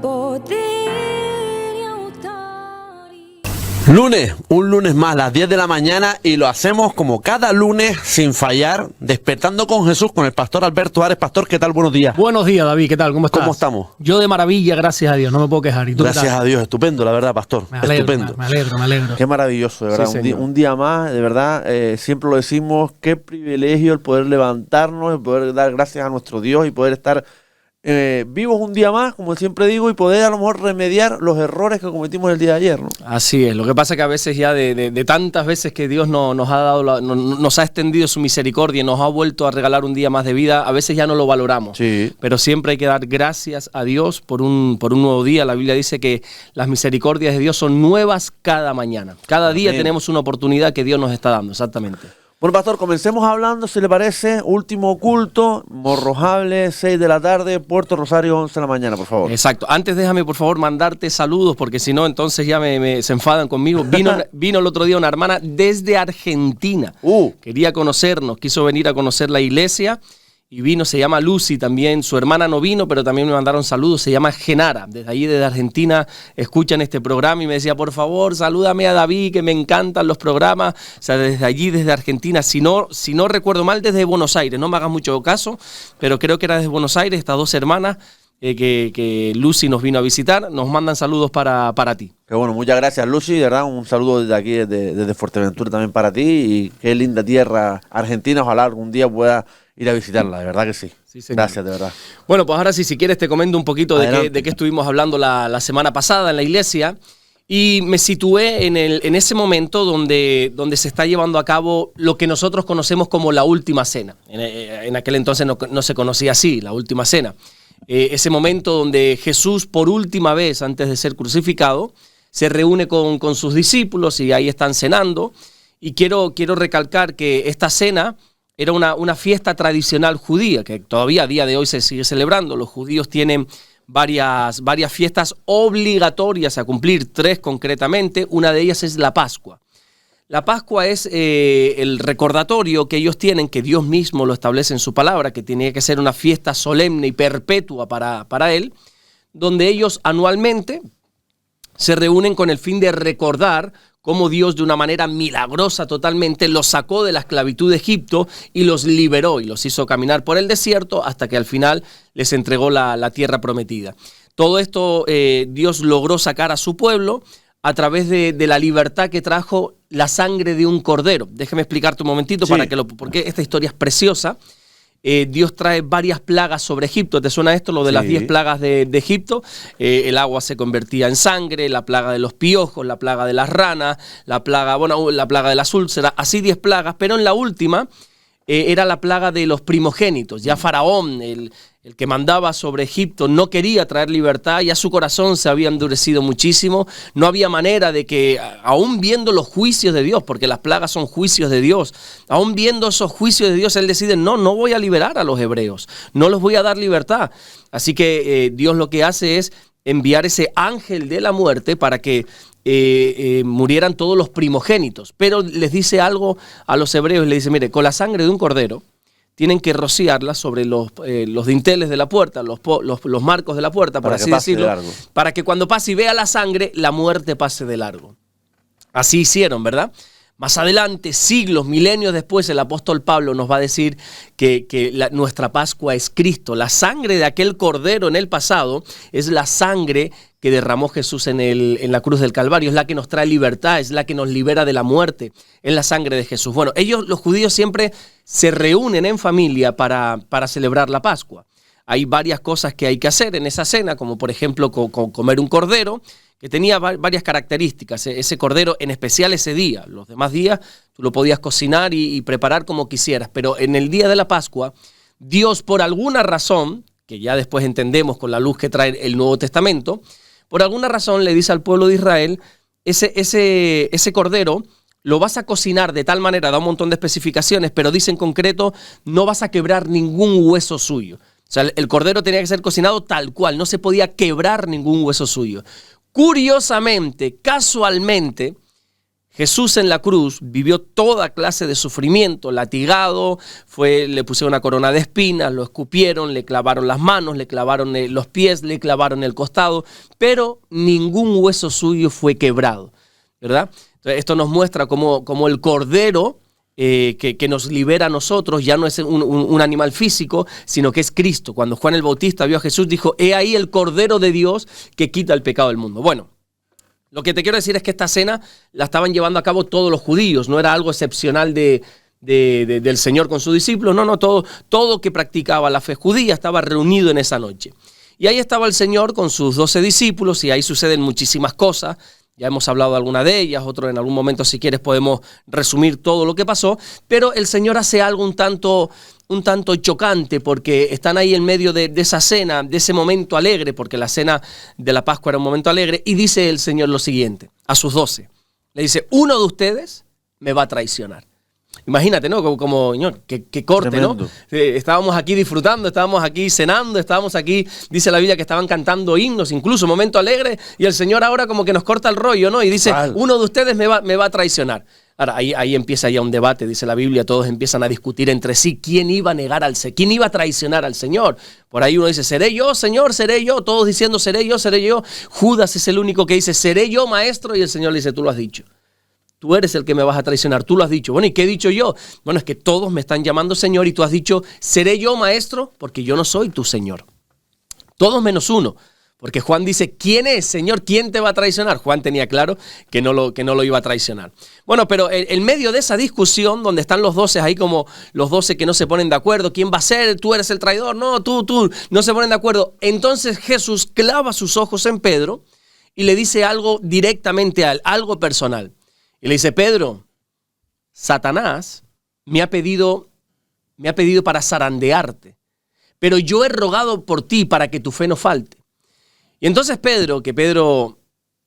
poder y autoridad. Lunes, un lunes más, las 10 de la mañana, y lo hacemos como cada lunes, sin fallar, despertando con Jesús, con el pastor Alberto Ares. Pastor, ¿qué tal? Buenos días. Buenos días, David, ¿qué tal? ¿Cómo estás? ¿Cómo estamos? Yo de maravilla, gracias a Dios, no me puedo quejar. ¿Y tú Gracias a Dios, estupendo, la verdad, pastor. Me alegro, estupendo. me alegro. Qué maravilloso, de verdad. Sí, Un día más, de verdad, siempre lo decimos, qué privilegio el poder levantarnos, el poder dar gracias a nuestro Dios y poder estar vivos un día más, como siempre digo, y poder a lo mejor remediar los errores que cometimos el día de ayer, ¿no? Así es, lo que pasa es que a veces ya de tantas veces que Dios nos ha dado, nos ha extendido su misericordia y nos ha vuelto a regalar un día más de vida, a veces ya no lo valoramos. Sí. Pero siempre hay que dar gracias a Dios por un nuevo día. La Biblia dice que las misericordias de Dios son nuevas cada mañana. Cada día tenemos una oportunidad que Dios nos está dando, exactamente. Bueno, pastor, comencemos hablando, si le parece, último culto, Morrojable, 6 de la tarde, Puerto Rosario, 11 de la mañana, por favor. Exacto. Antes déjame, por favor, mandarte saludos, porque si no, entonces ya se enfadan conmigo. Vino el otro día una hermana desde Argentina. Quería conocernos, quiso venir a conocer la iglesia. Y vino, se llama Lucy también, su hermana no vino, pero también me mandaron saludos, se llama Genara, desde allí, desde Argentina, escuchan este programa y me decía, por favor, salúdame a David, que me encantan los programas, o sea, desde allí, desde Argentina, si no recuerdo mal, desde Buenos Aires, no me hagas mucho caso, pero creo que era desde Buenos Aires, estas dos hermanas, que Lucy nos vino a visitar, nos mandan saludos para ti. Qué bueno, muchas gracias, Lucy, de verdad, un saludo desde aquí, desde Fuerteventura también para ti, y qué linda tierra Argentina, ojalá algún día pueda ir a visitarla, de verdad que sí. Sí, señor. Gracias, de verdad. Bueno, pues ahora sí, si quieres te comento un poquito de qué estuvimos hablando la semana pasada en la iglesia, y me situé en ese momento donde se está llevando a cabo lo que nosotros conocemos como la última cena. En aquel entonces no se conocía así, la última cena. Ese momento donde Jesús, por última vez antes de ser crucificado, se reúne con sus discípulos y ahí están cenando. Y quiero recalcar que esta cena era una fiesta tradicional judía, que todavía a día de hoy se sigue celebrando. Los judíos tienen varias fiestas obligatorias a cumplir, 3 concretamente. Una de ellas es la Pascua. La Pascua es el recordatorio que ellos tienen, que Dios mismo lo establece en su palabra, que tenía que ser una fiesta solemne y perpetua para Él, donde ellos anualmente se reúnen con el fin de recordar cómo Dios de una manera milagrosa totalmente los sacó de la esclavitud de Egipto y los liberó y los hizo caminar por el desierto hasta que al final les entregó la tierra prometida. Todo esto Dios logró sacar a su pueblo a través de la libertad que trajo la sangre de un cordero. Déjame explicarte un momentito sí, porque esta historia es preciosa. Dios trae varias plagas sobre Egipto. ¿Te suena esto? Lo de las 10 plagas de Egipto. El agua se convertía en sangre, la plaga de los piojos, la plaga de las ranas, la plaga de las úlceras, así 10 plagas, pero en la última era la plaga de los primogénitos. Ya Faraón, el que mandaba sobre Egipto, no quería traer libertad, ya su corazón se había endurecido muchísimo, no había manera de que, aún viendo los juicios de Dios, porque las plagas son juicios de Dios, aún viendo esos juicios de Dios, él decide, no voy a liberar a los hebreos, no los voy a dar libertad. Así que Dios lo que hace es enviar ese ángel de la muerte para que murieran todos los primogénitos, pero les dice algo a los hebreos, le dice, mire, con la sangre de un cordero, tienen que rociarla sobre los dinteles de la puerta, los marcos de la puerta, por así decirlo, para que cuando pase y vea la sangre, la muerte pase de largo. Así hicieron, ¿verdad? Más adelante, siglos, milenios después, el apóstol Pablo nos va a decir que nuestra Pascua es Cristo. La sangre de aquel cordero en el pasado es la sangre que derramó Jesús en la cruz del Calvario. Es la que nos trae libertad, es la que nos libera de la muerte. Es la sangre de Jesús. Bueno, los judíos siempre se reúnen en familia para celebrar la Pascua. Hay varias cosas que hay que hacer en esa cena, como por ejemplo comer un cordero, que tenía varias características. Ese cordero, en especial ese día. Los demás días tú lo podías cocinar y preparar como quisieras, pero en el día de la Pascua, Dios, por alguna razón, que ya después entendemos con la luz que trae el Nuevo Testamento, por alguna razón le dice al pueblo de Israel, ese cordero lo vas a cocinar de tal manera, da un montón de especificaciones, pero dice en concreto, no vas a quebrar ningún hueso suyo. O sea, el cordero tenía que ser cocinado tal cual, no se podía quebrar ningún hueso suyo. Curiosamente, casualmente, Jesús en la cruz vivió toda clase de sufrimiento, latigado, le pusieron una corona de espinas, lo escupieron, le clavaron las manos, le clavaron los pies, le clavaron el costado, pero ningún hueso suyo fue quebrado, ¿verdad? Entonces, esto nos muestra cómo el Cordero que nos libera a nosotros ya no es un animal físico, sino que es Cristo. Cuando Juan el Bautista vio a Jesús, dijo: he ahí el Cordero de Dios que quita el pecado del mundo. Bueno, lo que te quiero decir es que esta cena la estaban llevando a cabo todos los judíos, no era algo excepcional del Señor con sus discípulos, no, todo que practicaba la fe judía estaba reunido en esa noche. Y ahí estaba el Señor con sus 12 discípulos y ahí suceden muchísimas cosas. Ya hemos hablado de alguna de ellas, otro en algún momento si quieres podemos resumir todo lo que pasó, pero el Señor hace algo un tanto chocante porque están ahí en medio de esa cena, de ese momento alegre, porque la cena de la Pascua era un momento alegre, y dice el Señor lo siguiente, a sus 12, le dice: uno de ustedes me va a traicionar. Imagínate, ¿no? Como Señor, que corte, tremendo, ¿no? Estábamos aquí disfrutando, estábamos aquí cenando, estábamos aquí, dice la Biblia que estaban cantando himnos, incluso momento alegre, y el Señor ahora como que nos corta el rollo, ¿no? Y dice: uno de ustedes me va a traicionar. Ahora, ahí empieza ya un debate, dice la Biblia, todos empiezan a discutir entre sí quién iba a negar quién iba a traicionar al Señor. Por ahí uno dice: seré yo, Señor, seré yo, todos diciendo seré yo, seré yo. Judas es el único que dice: seré yo, maestro, y el Señor le dice: tú lo has dicho. Tú eres el que me vas a traicionar, tú lo has dicho. Bueno, ¿y qué he dicho yo? Bueno, es que todos me están llamando Señor y tú has dicho: seré yo, maestro, porque yo no soy tu Señor. Todos menos uno. Porque Juan dice: ¿quién es, Señor? ¿Quién te va a traicionar? Juan tenía claro que no lo iba a traicionar. Bueno, pero en medio de esa discusión, donde están los 12 ahí como los 12 que no se ponen de acuerdo, ¿quién va a ser? ¿Tú eres el traidor? No, tú, no se ponen de acuerdo. Entonces Jesús clava sus ojos en Pedro y le dice algo directamente a él, algo personal. Y le dice: Pedro, Satanás me ha pedido para zarandearte, pero yo he rogado por ti para que tu fe no falte. Y entonces Pedro,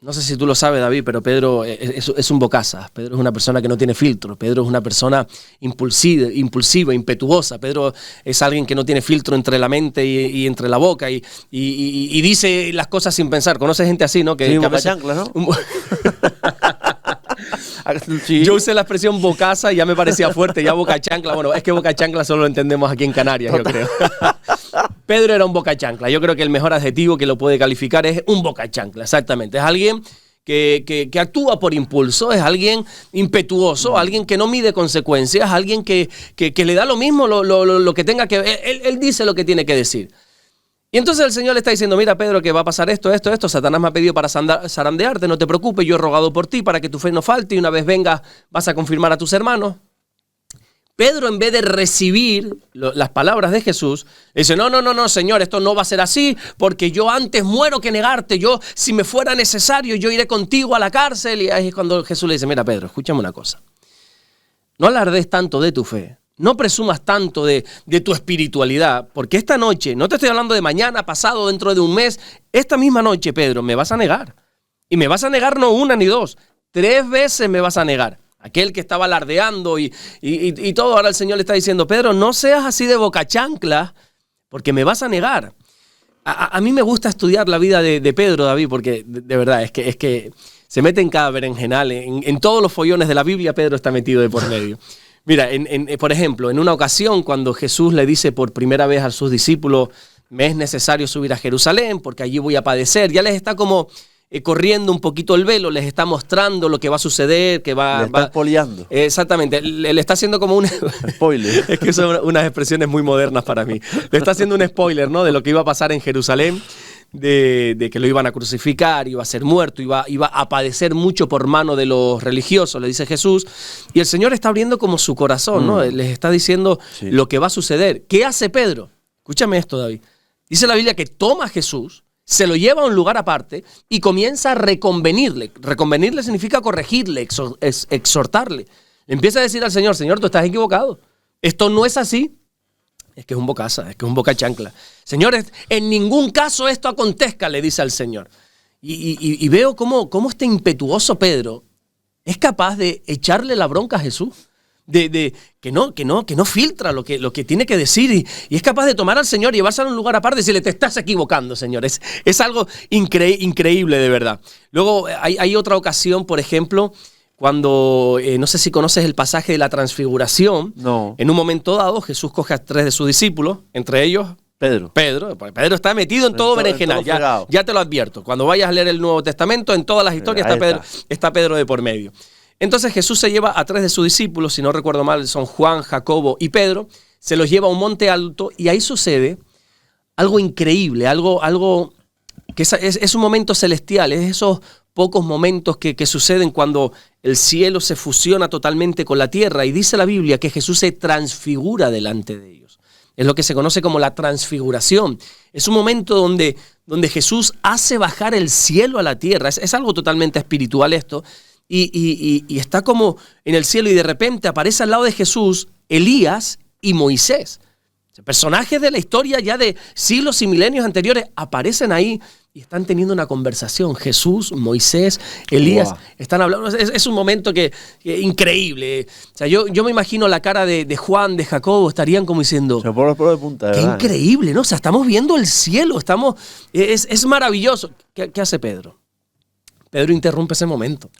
no sé si tú lo sabes, David, pero Pedro es un bocaza. Pedro es una persona que no tiene filtro. Pedro es una persona impulsiva, impetuosa. Pedro es alguien que no tiene filtro entre la mente y entre la boca y dice las cosas sin pensar. ¿Conoces gente así, no? Que boca chancla, ¿no? Sí. Yo usé la expresión bocaza y ya me parecía fuerte, ya boca chancla. Bueno, es que boca chancla solo lo entendemos aquí en Canarias, yo creo. Pedro era un boca chancla. Yo creo que el mejor adjetivo que lo puede calificar es un boca chancla, exactamente. Es alguien que actúa por impulso, es alguien impetuoso, alguien que no mide consecuencias, alguien que le da lo mismo lo que tenga que ver. Él dice lo que tiene que decir. Y entonces el Señor le está diciendo: mira, Pedro, que va a pasar esto. Satanás me ha pedido para zarandearte, no te preocupes, yo he rogado por ti para que tu fe no falte y una vez vengas vas a confirmar a tus hermanos. Pedro, en vez de recibir las palabras de Jesús, dice: no, Señor, esto no va a ser así, porque yo antes muero que negarte. Yo, si me fuera necesario, yo iré contigo a la cárcel. Y ahí es cuando Jesús le dice: mira, Pedro, escúchame una cosa. No alardes tanto de tu fe. No presumas tanto de tu espiritualidad, porque esta noche, no te estoy hablando de mañana, pasado, dentro de un mes, esta misma noche, Pedro, me vas a negar. Y me vas a negar no una ni dos, 3 veces me vas a negar. Aquel que estaba alardeando y todo, ahora el Señor le está diciendo: Pedro, no seas así de boca chancla, porque me vas a negar. A mí me gusta estudiar la vida de Pedro, David, porque de verdad es que se mete en cada berenjenal, en todos los follones de la Biblia, Pedro está metido de por medio. Mira, por ejemplo, en una ocasión cuando Jesús le dice por primera vez a sus discípulos: me es necesario subir a Jerusalén porque allí voy a padecer, ya les está como corriendo un poquito el velo, les está mostrando lo que va a suceder, que va... Le está spoileando. Exactamente, le está haciendo como un... Spoiler. Es que son unas expresiones muy modernas para mí. Le está haciendo un spoiler, ¿no? De lo que iba a pasar en Jerusalén, de que lo iban a crucificar, iba a ser muerto, iba a padecer mucho por mano de los religiosos, le dice Jesús. Y el Señor está abriendo como su corazón, ¿no? Les está diciendo lo que va a suceder. ¿Qué hace Pedro? Escúchame esto, David. Dice la Biblia que toma a Jesús, se lo lleva a un lugar aparte y comienza a reconvenirle. Reconvenirle significa corregirle, exhortarle. Empieza a decir al Señor: Señor, tú estás equivocado. Esto no es así. Es que es un bocaza, es que es un boca chancla. Señores, en ningún caso esto acontezca, le dice al Señor. Y veo cómo este impetuoso Pedro es capaz de echarle la bronca a Jesús. Que no filtra lo que tiene que decir y es capaz de tomar al Señor y llevárselo a un lugar aparte y decirle: te estás equivocando, Señor. Es algo increíble de verdad. Luego hay otra ocasión, por ejemplo, cuando, no sé si conoces el pasaje de la transfiguración. No. En un momento dado, Jesús coge a 3 de sus discípulos, entre ellos Pedro. Pedro está metido en todo berenjenal, ya te lo advierto. Cuando vayas a leer el Nuevo Testamento, en todas las historias está Pedro de por medio. Entonces Jesús se lleva a 3 de sus discípulos, si no recuerdo mal, son Juan, Jacobo y Pedro, se los lleva a un monte alto y ahí sucede algo increíble, algo que es un momento celestial, es esos pocos momentos que suceden cuando el cielo se fusiona totalmente con la tierra, y dice la Biblia que Jesús se transfigura delante de ellos. Es lo que se conoce como la transfiguración. Es un momento donde Jesús hace bajar el cielo a la tierra. Es algo totalmente espiritual esto. Y está como en el cielo, y de repente aparece al lado de Jesús Elías y Moisés. Personajes de la historia ya de siglos y milenios anteriores aparecen ahí y están teniendo una conversación. Jesús, Moisés, Elías, wow, están hablando. Es un momento que increíble. O sea, yo me imagino la cara de Juan, de Jacobo, estarían como diciendo, se pone los pelos de punta, qué ¿verdad? Increíble, ¿no? O sea, estamos viendo el cielo, es maravilloso. ¿Qué hace Pedro? Pedro interrumpe ese momento.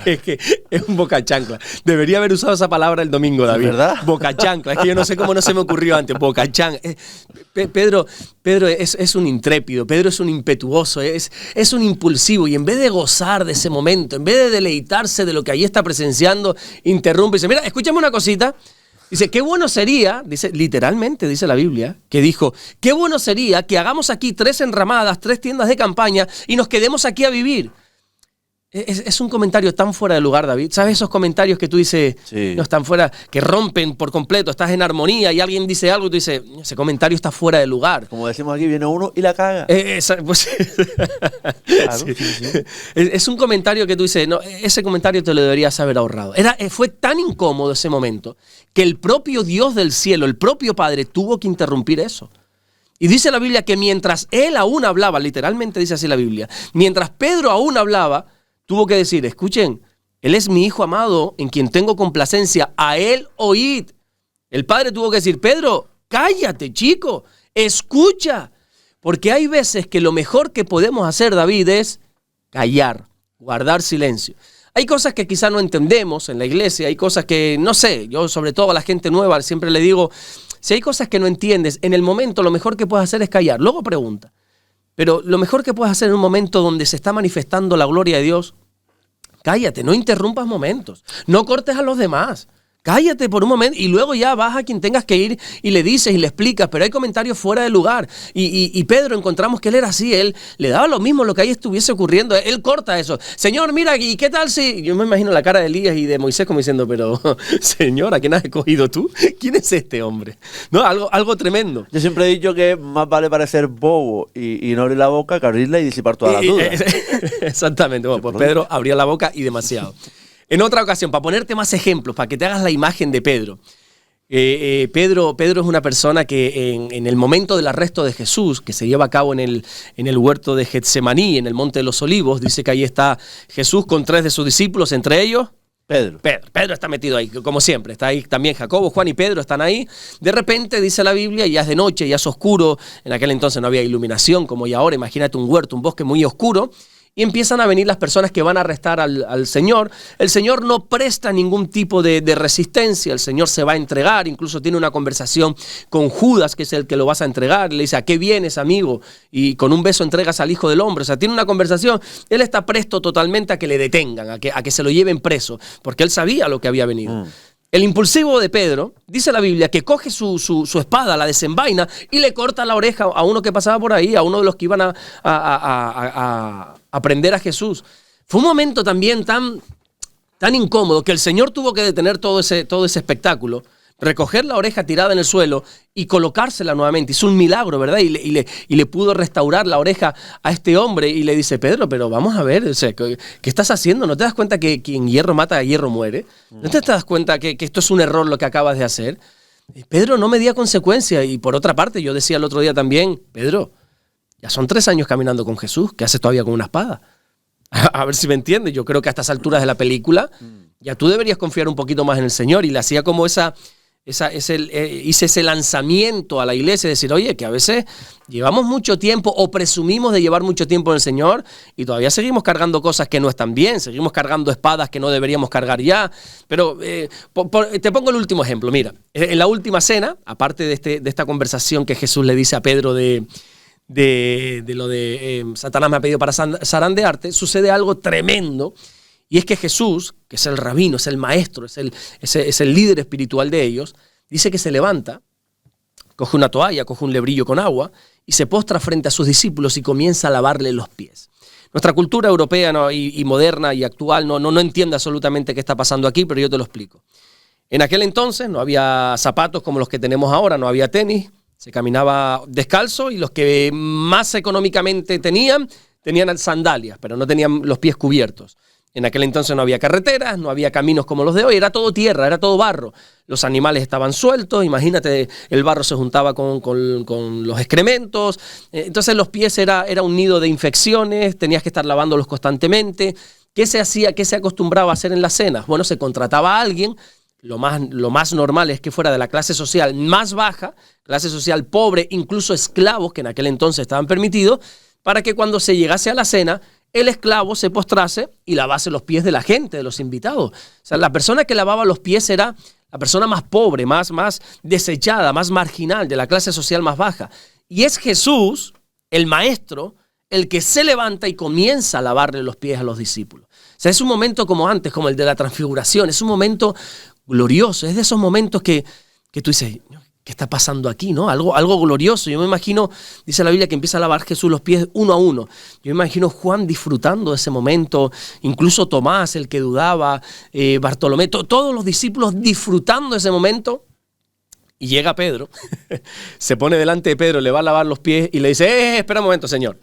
Es que es un boca chancla. Debería haber usado esa palabra el domingo, David. ¿Verdad? Boca chancla. Es que yo no sé cómo no se me ocurrió antes. Boca chancla. Pedro es un intrépido. Pedro es un impetuoso. Es un impulsivo. Y en vez de gozar de ese momento, en vez de deleitarse de lo que allí está presenciando, interrumpe y dice, mira, escúchame una cosita. Dice, qué bueno sería, dice, literalmente dice la Biblia, que dijo, qué bueno sería que hagamos aquí 3 enramadas, 3 tiendas de campaña y nos quedemos aquí a vivir. Es un comentario tan fuera de lugar, David. ¿Sabes esos comentarios que tú dices, sí, no están fuera, que rompen por completo, estás en armonía y alguien dice algo y tú dices, ese comentario está fuera de lugar? Como decimos aquí, viene uno y la caga. Pues, claro, sí. Sí. Es un comentario que tú dices, no, ese comentario te lo deberías haber ahorrado. Fue tan incómodo ese momento que el propio Dios del cielo, el propio Padre, tuvo que interrumpir eso. Y dice la Biblia que mientras él aún hablaba, literalmente dice así la Biblia, mientras Pedro aún hablaba, tuvo que decir, escuchen, él es mi hijo amado en quien tengo complacencia, a él oíd. El padre tuvo que decir, Pedro, cállate, chico, escucha. Porque hay veces que lo mejor que podemos hacer, David, es callar, guardar silencio. Hay cosas que quizás no entendemos en la iglesia, hay cosas que, no sé, yo sobre todo a la gente nueva siempre le digo, si hay cosas que no entiendes, en el momento lo mejor que puedes hacer es callar, luego pregunta. Pero lo mejor que puedes hacer en un momento donde se está manifestando la gloria de Dios, cállate, no interrumpas momentos, no cortes a los demás. Cállate por un momento y luego ya vas a quien tengas que ir y le dices y le explicas, pero hay comentarios fuera de lugar. Y Pedro, encontramos que él era así, él le daba lo mismo lo que ahí estuviese ocurriendo, él corta eso. Señor, mira, ¿y qué tal si...? Yo me imagino la cara de Elías y de Moisés como diciendo, pero Señor, ¿a quién has escogido tú? ¿Quién es este hombre? No, algo tremendo. Yo siempre he dicho que más vale parecer bobo y no abrir la boca que abrirla y disipar todas las dudas. Exactamente, bueno, pues Pedro abría la boca y demasiado. En otra ocasión, para ponerte más ejemplos, para que te hagas la imagen de Pedro. Pedro es una persona que en el momento del arresto de Jesús, que se lleva a cabo en el huerto de Getsemaní, en el Monte de los Olivos, dice que ahí está Jesús con 3 de sus discípulos, entre ellos Pedro está metido ahí, como siempre. Está ahí también Jacobo, Juan y Pedro están ahí. De repente, dice la Biblia, ya es de noche, ya es oscuro. En aquel entonces no había iluminación como hay ahora. Imagínate un huerto, un bosque muy oscuro. Y empiezan a venir las personas que van a arrestar al Señor. El Señor no presta ningún tipo de resistencia. El Señor se va a entregar. Incluso tiene una conversación con Judas, que es el que lo vas a entregar. Le dice, ¿a qué vienes, amigo? Y con un beso entregas al Hijo del Hombre. O sea, tiene una conversación. Él está presto totalmente a que le detengan, a que se lo lleven preso, porque él sabía lo que había venido. El impulsivo de Pedro, dice la Biblia, que coge su espada, la desenvaina y le corta la oreja a uno que pasaba por ahí, a uno de los que iban a prender a Jesús. Fue un momento también tan incómodo que el Señor tuvo que detener todo ese espectáculo, recoger la oreja tirada en el suelo y colocársela nuevamente. Hizo un milagro, ¿verdad? Y le pudo restaurar la oreja a este hombre y le dice, Pedro, pero vamos a ver, o sea, ¿qué estás haciendo? ¿No te das cuenta que quien hierro mata, a hierro muere? ¿No te das cuenta que esto es un error lo que acabas de hacer? Y Pedro no medía consecuencias. Y por otra parte, yo decía el otro día también, Pedro, ya son 3 años caminando con Jesús, ¿qué haces todavía con una espada? A ver si me entiendes. Yo creo que a estas alturas de la película ya tú deberías confiar un poquito más en el Señor. Y le hacía como esa hice ese lanzamiento a la iglesia, decir, oye, que a veces llevamos mucho tiempo o presumimos de llevar mucho tiempo en el Señor y todavía seguimos cargando cosas que no están bien, seguimos cargando espadas que no deberíamos cargar ya. Pero te pongo el último ejemplo. Mira, en la última cena, aparte de esta conversación que Jesús le dice a Pedro de lo de Satanás me ha pedido para zarandearte, sucede algo tremendo. Y es que Jesús, que es el rabino, es el maestro, es el líder espiritual de ellos, dice que se levanta, coge una toalla, coge un lebrillo con agua y se postra frente a sus discípulos y comienza a lavarle los pies. Nuestra cultura europea y moderna y actual no entiende absolutamente qué está pasando aquí, pero yo te lo explico. En aquel entonces no había zapatos como los que tenemos ahora, no había tenis, se caminaba descalzo y los que más económicamente tenían sandalias, pero no tenían los pies cubiertos. En aquel entonces no había carreteras, no había caminos como los de hoy, era todo tierra, era todo barro. Los animales estaban sueltos, imagínate, el barro se juntaba con los excrementos. Entonces los pies era un nido de infecciones, tenías que estar lavándolos constantemente. ¿Qué se hacía, qué se acostumbraba a hacer en las cenas? Bueno, se contrataba a alguien, lo más normal es que fuera de la clase social más baja, clase social pobre, incluso esclavos, que en aquel entonces estaban permitidos, para que cuando se llegase a la cena, el esclavo se postrase y lavase los pies de la gente, de los invitados. O sea, la persona que lavaba los pies era la persona más pobre, más desechada, más marginal, de la clase social más baja. Y es Jesús, el maestro, el que se levanta y comienza a lavarle los pies a los discípulos. O sea, es un momento como antes, como el de la transfiguración, es un momento glorioso, es de esos momentos que tú dices, ¿qué está pasando aquí? ¿No? Algo glorioso. Yo me imagino, dice la Biblia, que empieza a lavar Jesús los pies uno a uno. Yo me imagino Juan disfrutando de ese momento, incluso Tomás, el que dudaba, Bartolomé, todos los discípulos disfrutando de ese momento. Y llega Pedro, se pone delante de Pedro, le va a lavar los pies y le dice, espera un momento, Señor.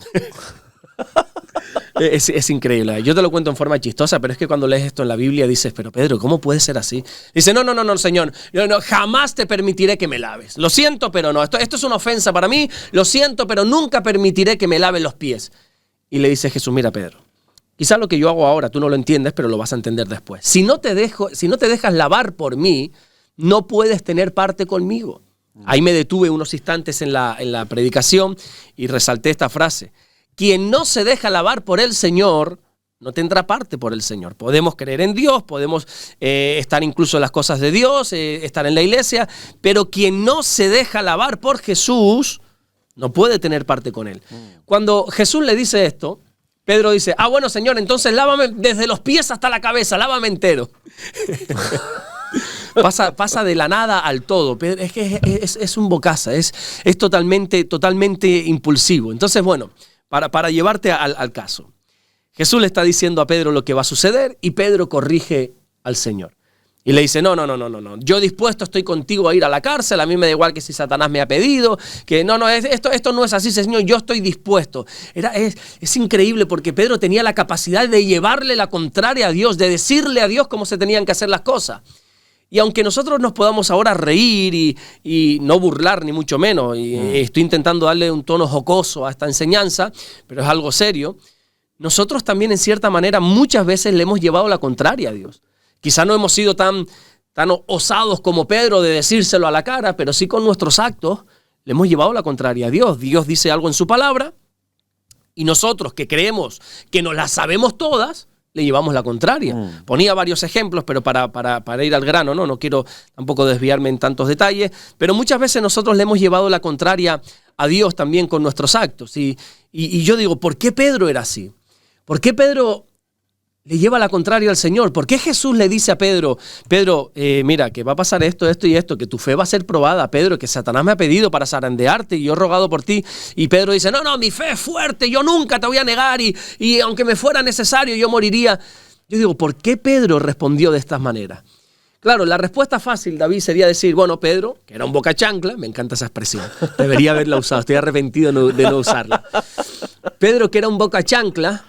Es increíble. Yo te lo cuento en forma chistosa, pero es que cuando lees esto en la Biblia dices, pero Pedro, ¿cómo puede ser así? Dice, no, Señor, no, jamás te permitiré que me laves. Lo siento, pero no. Esto es una ofensa para mí. Lo siento, pero nunca permitiré que me laves los pies. Y le dice Jesús, mira, Pedro, quizás lo que yo hago ahora tú no lo entiendes, pero lo vas a entender después. Si no te dejas lavar por mí, no puedes tener parte conmigo. Ahí me detuve unos instantes en la predicación y resalté esta frase. Quien no se deja lavar por el Señor, no tendrá parte por el Señor. Podemos creer en Dios, podemos estar incluso en las cosas de Dios, estar en la iglesia, pero quien no se deja lavar por Jesús, no puede tener parte con Él. Cuando Jesús le dice esto, Pedro dice, bueno, Señor, entonces lávame desde los pies hasta la cabeza, lávame entero. Pasa de la nada al todo. Es que es un bocaza, es totalmente impulsivo. Entonces, bueno, para llevarte al caso, Jesús le está diciendo a Pedro lo que va a suceder y Pedro corrige al Señor. Y le dice, no, yo dispuesto estoy contigo a ir a la cárcel, a mí me da igual que si Satanás me ha pedido, que esto no es así, Señor, yo estoy dispuesto. Es increíble porque Pedro tenía la capacidad de llevarle la contraria a Dios, de decirle a Dios cómo se tenían que hacer las cosas. Y aunque nosotros nos podamos ahora reír y no burlar ni mucho menos, y estoy intentando darle un tono jocoso a esta enseñanza, pero es algo serio, nosotros también en cierta manera muchas veces le hemos llevado la contraria a Dios. Quizá no hemos sido tan osados como Pedro de decírselo a la cara, pero sí con nuestros actos le hemos llevado la contraria a Dios. Dios dice algo en su palabra y nosotros que creemos que nos la sabemos todas, le llevamos la contraria. Ponía varios ejemplos, pero para ir al grano, no quiero tampoco desviarme en tantos detalles, pero muchas veces nosotros le hemos llevado la contraria a Dios también con nuestros actos. Y yo digo, ¿por qué Pedro era así? ¿Por qué Pedro le lleva la contraria al Señor? ¿Por qué Jesús le dice a Pedro, mira, que va a pasar esto y esto, que tu fe va a ser probada, Pedro, que Satanás me ha pedido para zarandearte y yo he rogado por ti? Y Pedro dice, no, mi fe es fuerte, yo nunca te voy a negar y aunque me fuera necesario yo moriría. Yo digo, ¿por qué Pedro respondió de esta manera? Claro, la respuesta fácil, David, sería decir, bueno, Pedro, que era un boca chancla, me encanta esa expresión, debería haberla usado, estoy arrepentido de no usarla. Pedro, que era un boca chancla,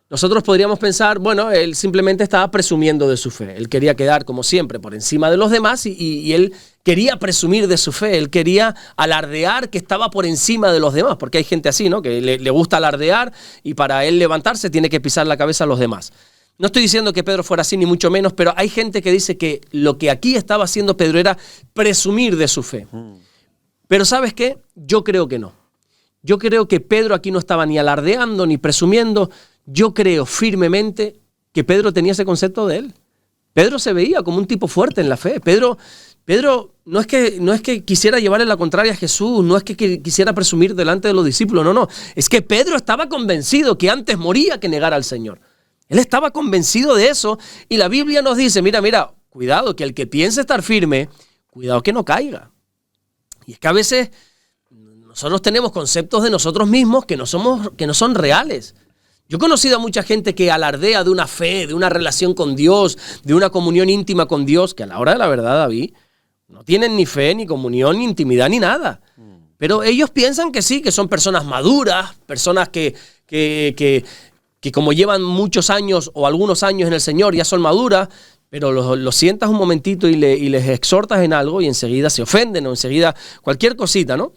nosotros podríamos pensar, bueno, él simplemente estaba presumiendo de su fe. Él quería quedar, como siempre, por encima de los demás y él quería presumir de su fe. Él quería alardear que estaba por encima de los demás, porque hay gente así, ¿no? Que le gusta alardear y para él levantarse tiene que pisar la cabeza a los demás. No estoy diciendo que Pedro fuera así, ni mucho menos, pero hay gente que dice que lo que aquí estaba haciendo Pedro era presumir de su fe. Pero ¿sabes qué? Yo creo que no. Yo creo que Pedro aquí no estaba ni alardeando ni presumiendo. Yo creo firmemente que Pedro tenía ese concepto de él. Pedro se veía como un tipo fuerte en la fe. Pedro no es que quisiera llevarle la contraria a Jesús, no es que quisiera presumir delante de los discípulos, no. Es que Pedro estaba convencido que antes moría que negar al Señor. Él estaba convencido de eso y la Biblia nos dice, mira, cuidado, que el que piense estar firme, cuidado que no caiga. Y es que a veces nosotros tenemos conceptos de nosotros mismos que no son reales. Yo he conocido a mucha gente que alardea de una fe, de una relación con Dios, de una comunión íntima con Dios, que a la hora de la verdad, David, no tienen ni fe, ni comunión, ni intimidad, ni nada. Pero ellos piensan que sí, que son personas maduras, personas que como llevan muchos años o algunos años en el Señor, ya son maduras, pero los sientas un momentito y les exhortas en algo y enseguida se ofenden o enseguida cualquier cosita, ¿no?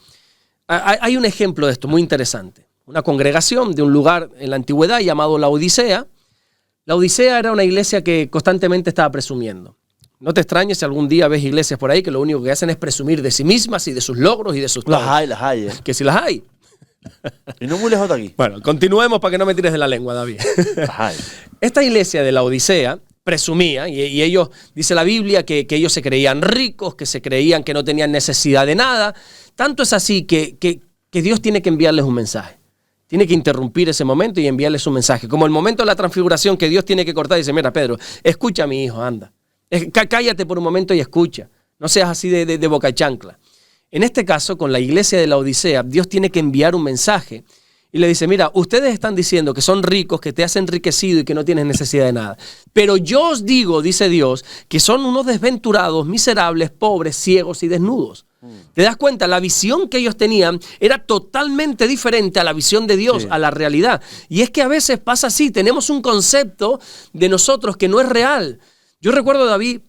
Hay un ejemplo de esto muy interesante. Una congregación de un lugar en la antigüedad llamado La Odisea. La Odisea era una iglesia que constantemente estaba presumiendo. No te extrañes si algún día ves iglesias por ahí que lo único que hacen es presumir de sí mismas y de sus logros y de sus... Las hay. Que si las hay. Y no muy lejos de aquí. Bueno, continuemos para que no me tires de la lengua, David. Esta iglesia de la Odisea presumía, y ellos, dice la Biblia, que ellos se creían ricos, que se creían que no tenían necesidad de nada. Tanto es así que Dios tiene que enviarles un mensaje. Tiene que interrumpir ese momento y enviarles un mensaje. Como el momento de la transfiguración que Dios tiene que cortar y dice, mira, Pedro, escucha a mi hijo, anda. Cállate por un momento y escucha. No seas así de boca chancla. En este caso, con la iglesia de la Odisea, Dios tiene que enviar un mensaje y le dice, mira, ustedes están diciendo que son ricos, que te has enriquecido y que no tienes necesidad de nada. Pero yo os digo, dice Dios, que son unos desventurados, miserables, pobres, ciegos y desnudos. ¿Te das cuenta? La visión que ellos tenían era totalmente diferente a la visión de Dios, a la realidad. Y es que a veces pasa así, tenemos un concepto de nosotros que no es real. Yo recuerdo, David,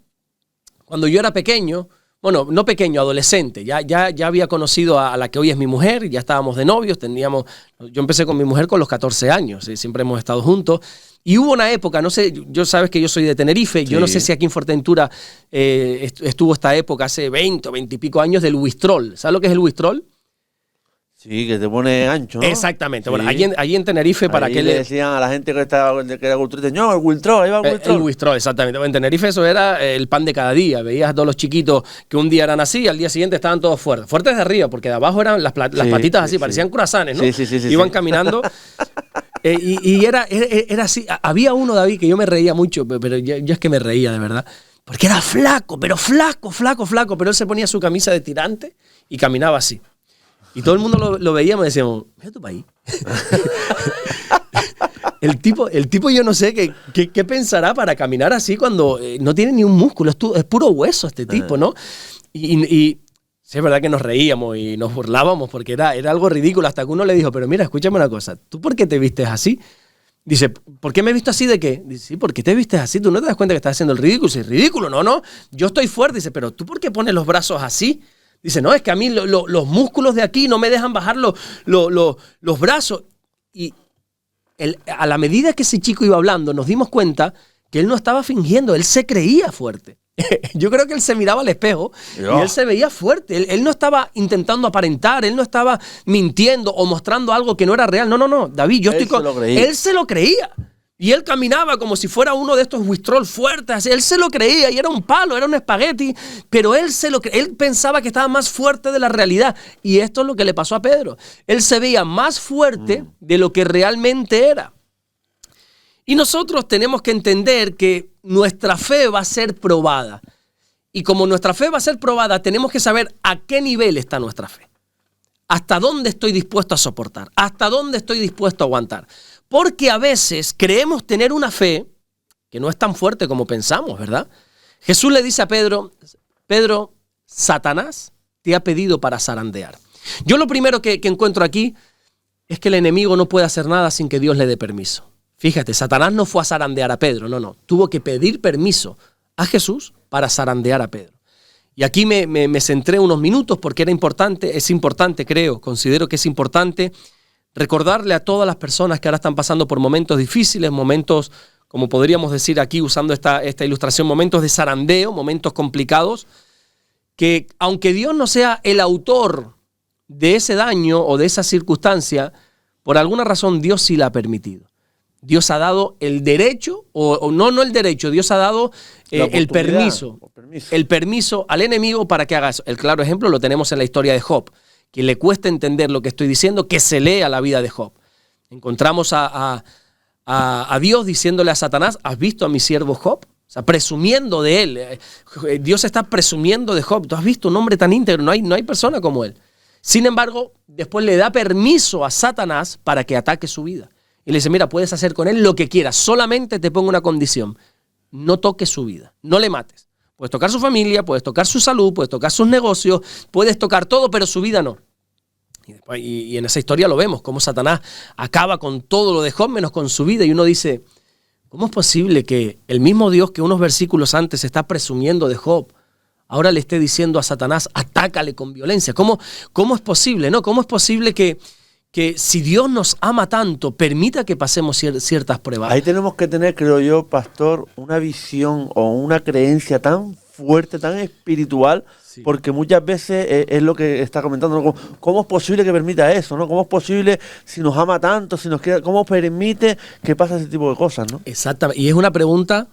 cuando yo era pequeño, bueno, no pequeño, adolescente, ya había conocido a la que hoy es mi mujer, ya estábamos de novios, yo empecé con mi mujer con los 14 años, siempre hemos estado juntos, y hubo una época, no sé, yo sabes que yo soy de Tenerife, yo no sé si aquí en Fuerteventura estuvo esta época hace 20 y pico años del Wistrol. ¿Sabes lo que es el Wistrol? Sí, que te pone ancho, ¿no? Exactamente. Sí. Bueno, allí en Tenerife, para que le decían a la gente que era culturista, no, el Wistrol, ahí va el Wistrol. El Wistrol, exactamente. En Tenerife eso era el pan de cada día. Veías a todos los chiquitos que un día eran así y al día siguiente estaban todos fuertes. Fuertes de arriba, porque de abajo eran las patitas así, parecían croissants, ¿no? Sí. Iban caminando. Y era así. Había uno, David, que yo me reía mucho, pero yo es que me reía, de verdad. Porque era flaco, pero flaco. Pero él se ponía su camisa de tirante y caminaba así. Y todo el mundo lo veíamos y decíamos, mira tu país. el tipo yo no sé qué pensará para caminar así cuando no tiene ni un músculo, es puro hueso este tipo, ¿no? Y sí, es verdad que nos reíamos y nos burlábamos porque era algo ridículo, hasta que uno le dijo, pero mira, escúchame una cosa, ¿tú por qué te vistes así? Dice, ¿por qué me he visto así de qué? Dice, sí, ¿por qué te vistes así? ¿Tú no te das cuenta que estás haciendo el ridículo? Dice, ridículo, no, yo estoy fuerte. Dice, pero ¿tú por qué pones los brazos así? Dice, no, es que a mí los músculos de aquí no me dejan bajar los brazos. Y a la medida que ese chico iba hablando, nos dimos cuenta que él no estaba fingiendo, él se creía fuerte. Yo creo que él se miraba al espejo y él se veía fuerte. Él no estaba intentando aparentar, él no estaba mintiendo o mostrando algo que no era real. No, David, él se lo creía. Y él caminaba como si fuera uno de estos Wistrol fuertes. Él se lo creía y era un palo, era un espagueti. Pero él pensaba que estaba más fuerte de la realidad. Y esto es lo que le pasó a Pedro. Él se veía más fuerte de lo que realmente era. Y nosotros tenemos que entender que nuestra fe va a ser probada. Y como nuestra fe va a ser probada, tenemos que saber a qué nivel está nuestra fe. ¿Hasta dónde estoy dispuesto a soportar? ¿Hasta dónde estoy dispuesto a aguantar? Porque a veces creemos tener una fe que no es tan fuerte como pensamos, ¿verdad? Jesús le dice a Pedro, Satanás te ha pedido para zarandear. Yo lo primero que encuentro aquí es que el enemigo no puede hacer nada sin que Dios le dé permiso. Fíjate, Satanás no fue a zarandear a Pedro, no. Tuvo que pedir permiso a Jesús para zarandear a Pedro. Y aquí me centré unos minutos porque es importante, considero que es importante recordarle a todas las personas que ahora están pasando por momentos difíciles, momentos como podríamos decir aquí usando esta ilustración, momentos de zarandeo, momentos complicados, que aunque Dios no sea el autor de ese daño o de esa circunstancia, por alguna razón Dios sí la ha permitido. Dios ha dado el derecho, o no el derecho, Dios ha dado el permiso al enemigo para que haga eso. El claro ejemplo lo tenemos en la historia de Job. Quien le cuesta entender lo que estoy diciendo, que se lea la vida de Job. Encontramos a Dios diciéndole a Satanás, ¿has visto a mi siervo Job? O sea, presumiendo de él. Dios está presumiendo de Job. Tú has visto un hombre tan íntegro, no hay persona como él. Sin embargo, después le da permiso a Satanás para que ataque su vida. Y le dice, mira, puedes hacer con él lo que quieras, solamente te pongo una condición, no toques su vida, no le mates. Puedes tocar su familia, puedes tocar su salud, puedes tocar sus negocios, puedes tocar todo, pero su vida no. Y en esa historia lo vemos, cómo Satanás acaba con todo lo de Job menos con su vida. Y uno dice, ¿cómo es posible que el mismo Dios que unos versículos antes está presumiendo de Job, ahora le esté diciendo a Satanás, atácale con violencia? ¿Cómo es posible, no? ¿Cómo es posible que si Dios nos ama tanto, permita que pasemos ciertas pruebas? Ahí tenemos que tener, creo yo, pastor, una visión o una creencia tan fuerte, tan espiritual, sí. Porque muchas veces es lo que está comentando, ¿no? ¿Cómo es posible que permita eso, no? ¿Cómo es posible, si nos ama tanto, si nos quiere, cómo permite que pase ese tipo de cosas, ¿no? Exactamente, y es una pregunta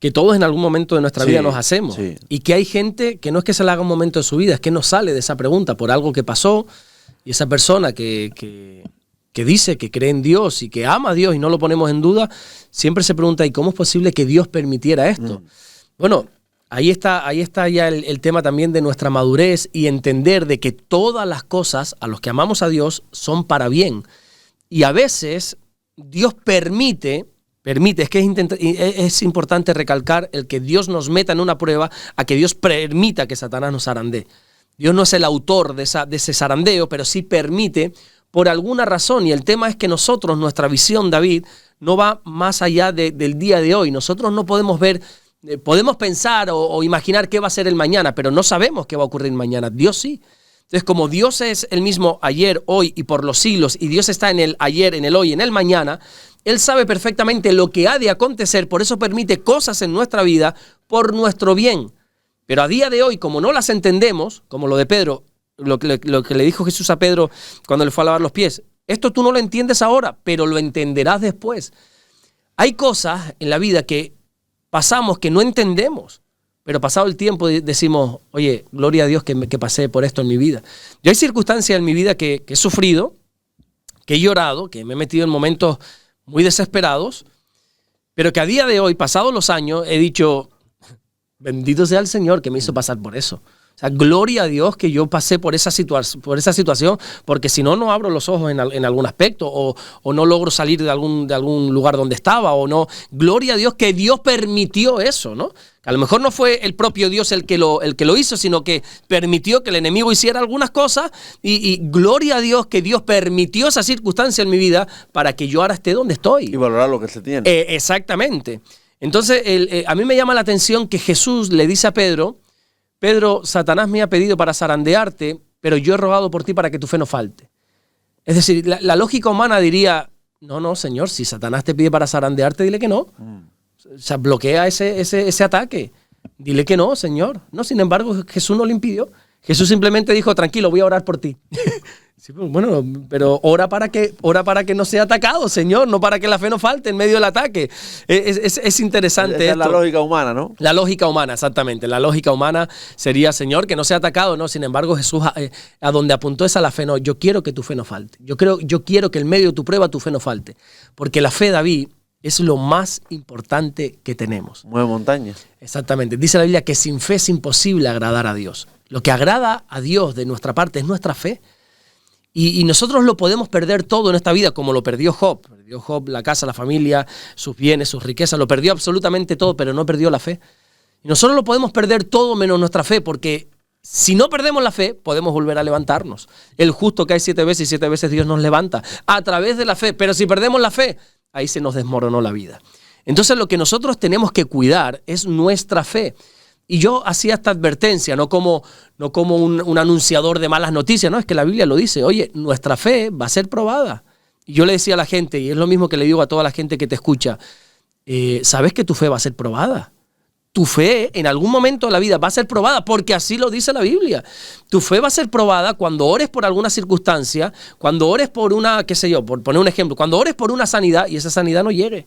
que todos en algún momento de nuestra vida nos hacemos. Sí. Y que hay gente que no es que se le haga un momento de su vida, es que no sale de esa pregunta por algo que pasó. Y esa persona que dice que cree en Dios y que ama a Dios y no lo ponemos en duda, siempre se pregunta, ¿y cómo es posible que Dios permitiera esto? Bueno, ahí está ya el tema también de nuestra madurez y entender de que todas las cosas a los que amamos a Dios son para bien. Y a veces Dios permite, es que es importante recalcar el que Dios nos meta en una prueba, a que Dios permita que Satanás nos zarandee. Dios no es el autor de ese zarandeo, pero sí permite por alguna razón. Y el tema es que nosotros, nuestra visión, David, no va más allá del día de hoy. Nosotros no podemos ver, podemos pensar o imaginar qué va a ser el mañana, pero no sabemos qué va a ocurrir mañana. Dios sí. Entonces, como Dios es el mismo ayer, hoy y por los siglos, y Dios está en el ayer, en el hoy, en el mañana, Él sabe perfectamente lo que ha de acontecer, por eso permite cosas en nuestra vida por nuestro bien. Pero a día de hoy, como no las entendemos, como lo de Pedro, lo que le dijo Jesús a Pedro cuando le fue a lavar los pies, esto tú no lo entiendes ahora, pero lo entenderás después. Hay cosas en la vida que pasamos que no entendemos, pero pasado el tiempo decimos, oye, gloria a Dios que pasé por esto en mi vida. Yo hay circunstancias en mi vida que he sufrido, que he llorado, que me he metido en momentos muy desesperados, pero que a día de hoy, pasados los años, he dicho, bendito sea el Señor que me hizo pasar por eso. O sea, gloria a Dios que yo pasé por esa situación, porque si no, no abro los ojos en algún aspecto, o no logro salir de algún lugar donde estaba, o no. Gloria a Dios que Dios permitió eso, ¿no? Que a lo mejor no fue el propio Dios el que lo hizo, sino que permitió que el enemigo hiciera algunas cosas, y gloria a Dios que Dios permitió esa circunstancia en mi vida para que yo ahora esté donde estoy. Y valorar lo que se tiene. Exactamente. Entonces, a mí me llama la atención que Jesús le dice a Pedro, Satanás me ha pedido para zarandearte, pero yo he rogado por ti para que tu fe no falte. Es decir, la lógica humana diría, no, Señor, si Satanás te pide para zarandearte, dile que no. O sea, bloquea ese ataque. Dile que no, Señor. No, sin embargo, Jesús no le impidió. Jesús simplemente dijo, tranquilo, voy a orar por ti. Sí, bueno, pero ora para que no sea atacado, Señor, no para que la fe no falte en medio del ataque. Es interesante esto. Esa es la lógica humana, ¿no? La lógica humana, exactamente. La lógica humana sería, Señor, que no sea atacado, ¿no? Sin embargo, Jesús a donde apuntó es a la fe. No, yo quiero que tu fe no falte. Yo quiero que en medio de tu prueba tu fe no falte. Porque la fe, David, es lo más importante que tenemos. Mueve montañas. Exactamente. Dice la Biblia que sin fe es imposible agradar a Dios. Lo que agrada a Dios de nuestra parte es nuestra fe. Y nosotros lo podemos perder todo en esta vida, como lo perdió Job. Perdió Job la casa, la familia, sus bienes, sus riquezas. Lo perdió absolutamente todo, pero no perdió la fe. Y nosotros lo podemos perder todo menos nuestra fe, porque si no perdemos la fe, podemos volver a levantarnos. El justo cae 7 veces y 7 veces Dios nos levanta a través de la fe. Pero si perdemos la fe, ahí se nos desmoronó la vida. Entonces lo que nosotros tenemos que cuidar es nuestra fe. Y yo hacía esta advertencia, no como un anunciador de malas noticias, no, es que la Biblia lo dice, oye, nuestra fe va a ser probada. Y yo le decía a la gente, y es lo mismo que le digo a toda la gente que te escucha, sabes que tu fe va a ser probada. Tu fe en algún momento de la vida va a ser probada, porque así lo dice la Biblia. Tu fe va a ser probada cuando ores por alguna circunstancia, cuando ores por una, qué sé yo, por poner un ejemplo, cuando ores por una sanidad y esa sanidad no llegue.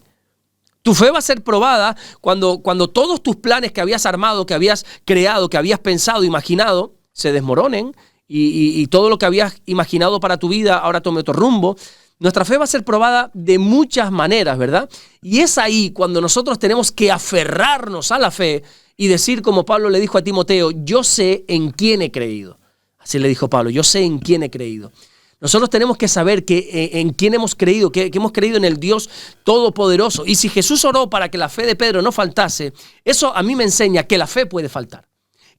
Tu fe va a ser probada cuando todos tus planes que habías armado, que habías creado, que habías pensado, imaginado, se desmoronen y todo lo que habías imaginado para tu vida ahora tome otro rumbo. Nuestra fe va a ser probada de muchas maneras, ¿verdad? Y es ahí cuando nosotros tenemos que aferrarnos a la fe y decir, como Pablo le dijo a Timoteo, yo sé en quién he creído. Así le dijo Pablo, yo sé en quién he creído. Nosotros tenemos que saber que en quién hemos creído, que hemos creído en el Dios Todopoderoso. Y si Jesús oró para que la fe de Pedro no faltase, eso a mí me enseña que la fe puede faltar,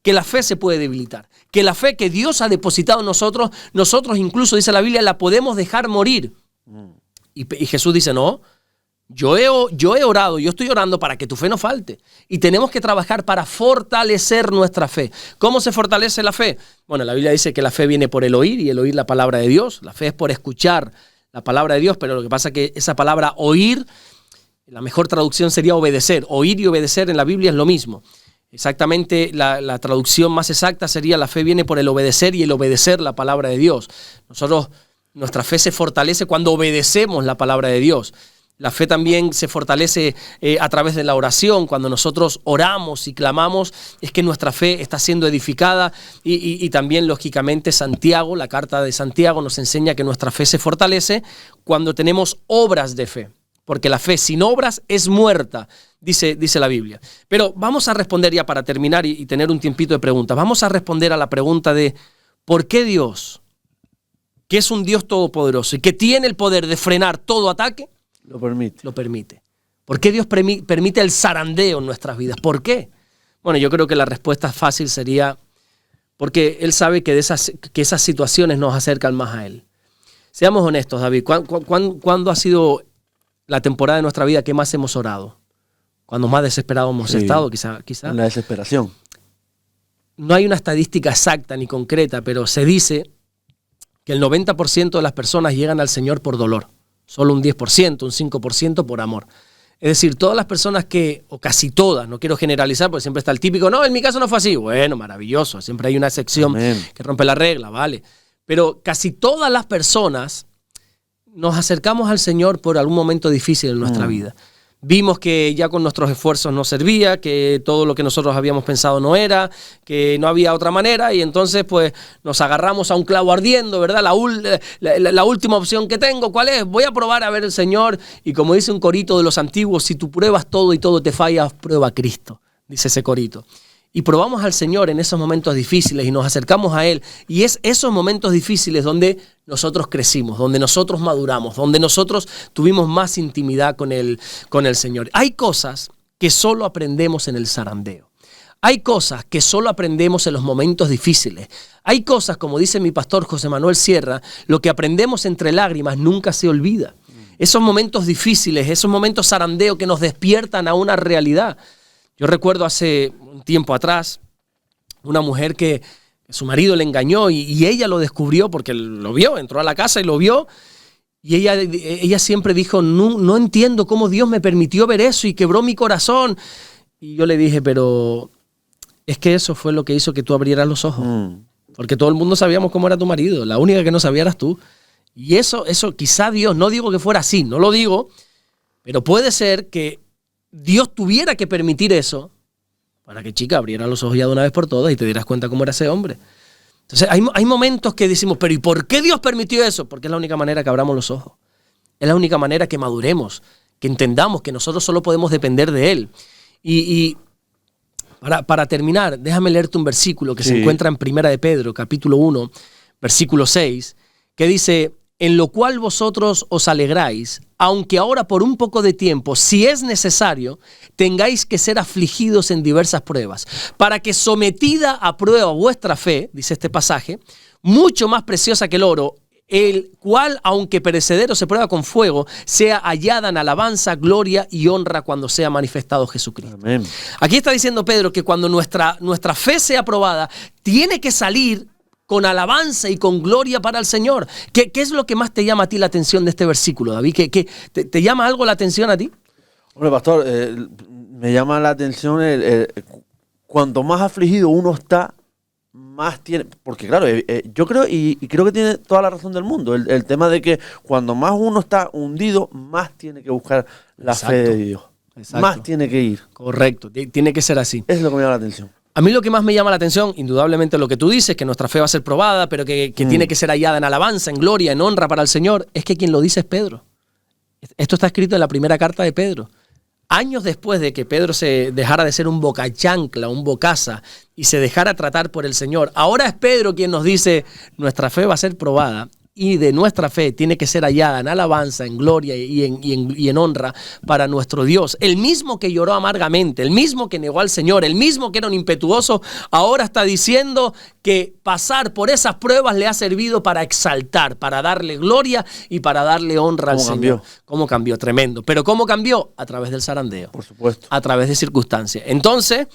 que la fe se puede debilitar, que la fe que Dios ha depositado en nosotros incluso, dice la Biblia, la podemos dejar morir. Y Jesús dice, no, yo he orado, yo estoy orando para que tu fe no falte. Y tenemos que trabajar para fortalecer nuestra fe. ¿Cómo se fortalece la fe? Bueno, la Biblia dice que la fe viene por el oír y el oír la palabra de Dios. La fe es por escuchar la palabra de Dios, pero lo que pasa es que esa palabra oír, la mejor traducción sería obedecer. Oír y obedecer en la Biblia es lo mismo. Exactamente, la traducción más exacta sería la fe viene por el obedecer y el obedecer la palabra de Dios. Nuestra fe se fortalece cuando obedecemos la palabra de Dios. La fe también se fortalece a través de la oración. Cuando nosotros oramos y clamamos, es que nuestra fe está siendo edificada. Y también, lógicamente, Santiago, la carta de Santiago nos enseña que nuestra fe se fortalece cuando tenemos obras de fe. Porque la fe sin obras es muerta, dice la Biblia. Pero vamos a responder ya para terminar y tener un tiempito de preguntas. Vamos a responder a la pregunta de ¿por qué Dios, que es un Dios todopoderoso y que tiene el poder de frenar todo ataque, lo permite? ¿Por qué Dios permite el zarandeo en nuestras vidas? ¿Por qué? Bueno, yo creo que la respuesta fácil sería porque Él sabe que esas situaciones nos acercan más a Él. Seamos honestos, David. ¿Cuándo ha sido la temporada de nuestra vida que más hemos orado? Cuando más desesperados hemos estado, quizá. En la desesperación. No hay una estadística exacta ni concreta, pero se dice que el 90% de las personas llegan al Señor por dolor. Solo un 10%, un 5% por amor. Es decir, todas las personas o casi todas, no quiero generalizar porque siempre está el típico, no, en mi caso no fue así. Bueno, maravilloso, siempre hay una excepción que rompe la regla, ¿vale? Pero casi todas las personas nos acercamos al Señor por algún momento difícil en nuestra vida. Vimos que ya con nuestros esfuerzos no servía, que todo lo que nosotros habíamos pensado no era, que no había otra manera y entonces pues nos agarramos a un clavo ardiendo, ¿verdad? La última opción que tengo, ¿cuál es? Voy a probar a ver el Señor y como dice un corito de los antiguos, si tú pruebas todo y todo te falla, prueba a Cristo, dice ese corito. Y probamos al Señor en esos momentos difíciles y nos acercamos a Él. Y es esos momentos difíciles donde nosotros crecimos, donde nosotros maduramos, donde nosotros tuvimos más intimidad con el Señor. Hay cosas que solo aprendemos en el zarandeo. Hay cosas que solo aprendemos en los momentos difíciles. Hay cosas, como dice mi pastor José Manuel Sierra, lo que aprendemos entre lágrimas nunca se olvida. Esos momentos difíciles, esos momentos zarandeo que nos despiertan a una realidad. Yo recuerdo hace un tiempo atrás una mujer que su marido le engañó y ella lo descubrió porque lo vio, entró a la casa y lo vio y ella siempre dijo, no entiendo cómo Dios me permitió ver eso y quebró mi corazón. Y yo le dije, pero es que eso fue lo que hizo que tú abrieras los ojos. Porque todo el mundo sabíamos cómo era tu marido, la única que no sabía eras tú. Y eso quizá Dios, no digo que fuera así, no lo digo, pero puede ser que Dios tuviera que permitir eso para que, chica, abriera los ojos ya de una vez por todas y te dieras cuenta cómo era ese hombre. Entonces hay momentos que decimos, pero ¿y por qué Dios permitió eso? Porque es la única manera que abramos los ojos. Es la única manera que maduremos, que entendamos que nosotros solo podemos depender de Él. Y para terminar, déjame leerte un versículo que se encuentra en Primera de Pedro, capítulo 1, versículo 6, que dice, en lo cual vosotros os alegráis, aunque ahora por un poco de tiempo, si es necesario, tengáis que ser afligidos en diversas pruebas, para que sometida a prueba vuestra fe, dice este pasaje, mucho más preciosa que el oro, el cual, aunque perecedero se prueba con fuego, sea hallada en alabanza, gloria y honra cuando sea manifestado Jesucristo. Amén. Aquí está diciendo Pedro que cuando nuestra fe sea probada, tiene que salir con alabanza y con gloria para el Señor. ¿Qué es lo que más te llama a ti la atención de este versículo, David? ¿Te llama algo la atención a ti? Bueno, pastor, me llama la atención cuanto más afligido uno está, más tiene, porque claro, yo creo y creo que tiene toda la razón del mundo, el tema de que cuando más uno está hundido, más tiene que buscar la Exacto. fe de Dios, Exacto. más tiene que ir. Correcto, tiene que ser así. Eso es lo que me llama la atención. A mí lo que más me llama la atención, indudablemente lo que tú dices, que nuestra fe va a ser probada, pero que tiene que ser hallada en alabanza, en gloria, en honra para el Señor, es que quien lo dice es Pedro. Esto está escrito en la primera carta de Pedro. Años después de que Pedro se dejara de ser un bocachancla, un bocaza, y se dejara tratar por el Señor, ahora es Pedro quien nos dice, nuestra fe va a ser probada, y de nuestra fe tiene que ser hallada en alabanza, en gloria y en honra para nuestro Dios. El mismo que lloró amargamente, el mismo que negó al Señor, el mismo que era un impetuoso, ahora está diciendo que pasar por esas pruebas le ha servido para exaltar, para darle gloria y para darle honra al Señor. ¿Cómo cambió? Tremendo. ¿Pero cómo cambió? A través del zarandeo. Por supuesto. A través de circunstancias. Entonces,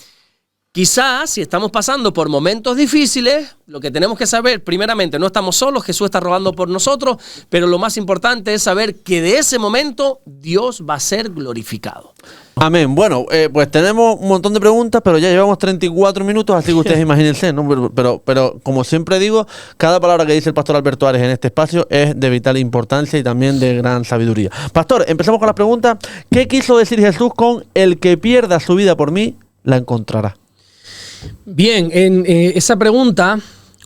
quizás si estamos pasando por momentos difíciles, lo que tenemos que saber, primeramente, no estamos solos, Jesús está rogando por nosotros, pero lo más importante es saber que de ese momento Dios va a ser glorificado. Amén. Bueno, pues tenemos un montón de preguntas, pero ya llevamos 34 minutos, así que ustedes imagínense, ¿no? Pero como siempre digo, cada palabra que dice el pastor Alberto Ares en este espacio es de vital importancia y también de gran sabiduría. Pastor, empezamos con las preguntas. ¿Qué quiso decir Jesús con el que pierda su vida por mí, la encontrará? Bien, en esa pregunta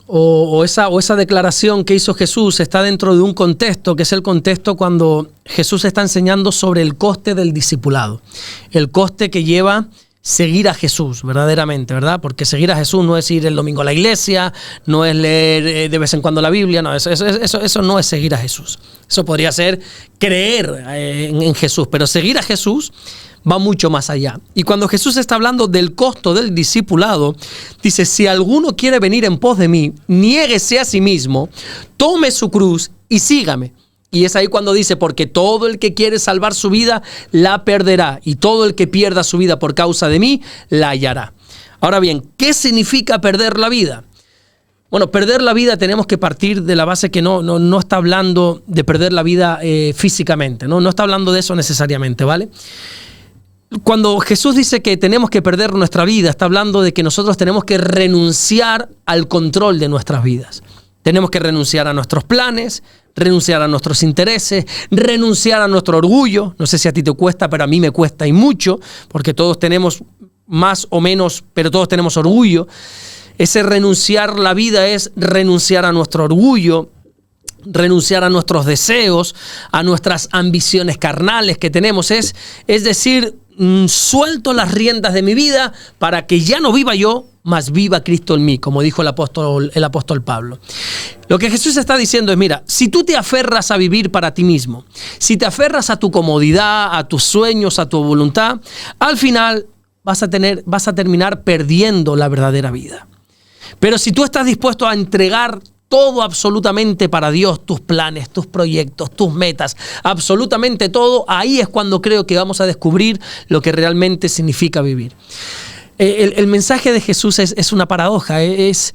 o esa declaración que hizo Jesús está dentro de un contexto, que es el contexto cuando Jesús está enseñando sobre el coste del discipulado, el coste que lleva seguir a Jesús verdaderamente, ¿verdad? Porque seguir a Jesús no es ir el domingo a la iglesia, no es leer de vez en cuando la Biblia, no, eso no es seguir a Jesús. Eso podría ser creer en Jesús, pero seguir a Jesús va mucho más allá. Y cuando Jesús está hablando del costo del discipulado, dice, si alguno quiere venir en pos de mí, niéguese a sí mismo, tome su cruz y sígame. Y es ahí cuando dice, porque todo el que quiere salvar su vida, la perderá. Y todo el que pierda su vida por causa de mí, la hallará. Ahora bien, ¿qué significa perder la vida? Bueno, perder la vida tenemos que partir de la base que no está hablando de perder la vida físicamente, no está hablando de eso necesariamente, ¿vale? Cuando Jesús dice que tenemos que perder nuestra vida, está hablando de que nosotros tenemos que renunciar al control de nuestras vidas. Tenemos que renunciar a nuestros planes, renunciar a nuestros intereses, renunciar a nuestro orgullo. No sé si a ti te cuesta, pero a mí me cuesta y mucho, porque todos tenemos más o menos, pero todos tenemos orgullo. Ese renunciar la vida es renunciar a nuestro orgullo, renunciar a nuestros deseos, a nuestras ambiciones carnales que tenemos. Es decir, suelto las riendas de mi vida para que ya no viva yo, mas viva Cristo en mí, como dijo el apóstol Pablo. Lo que Jesús está diciendo es, mira, si tú te aferras a vivir para ti mismo, si te aferras a tu comodidad, a tus sueños, a tu voluntad, al final vas a terminar perdiendo la verdadera vida. Pero si tú estás dispuesto a entregar todo absolutamente para Dios, tus planes, tus proyectos, tus metas, absolutamente todo, ahí es cuando creo que vamos a descubrir lo que realmente significa vivir. El mensaje de Jesús es una paradoja, es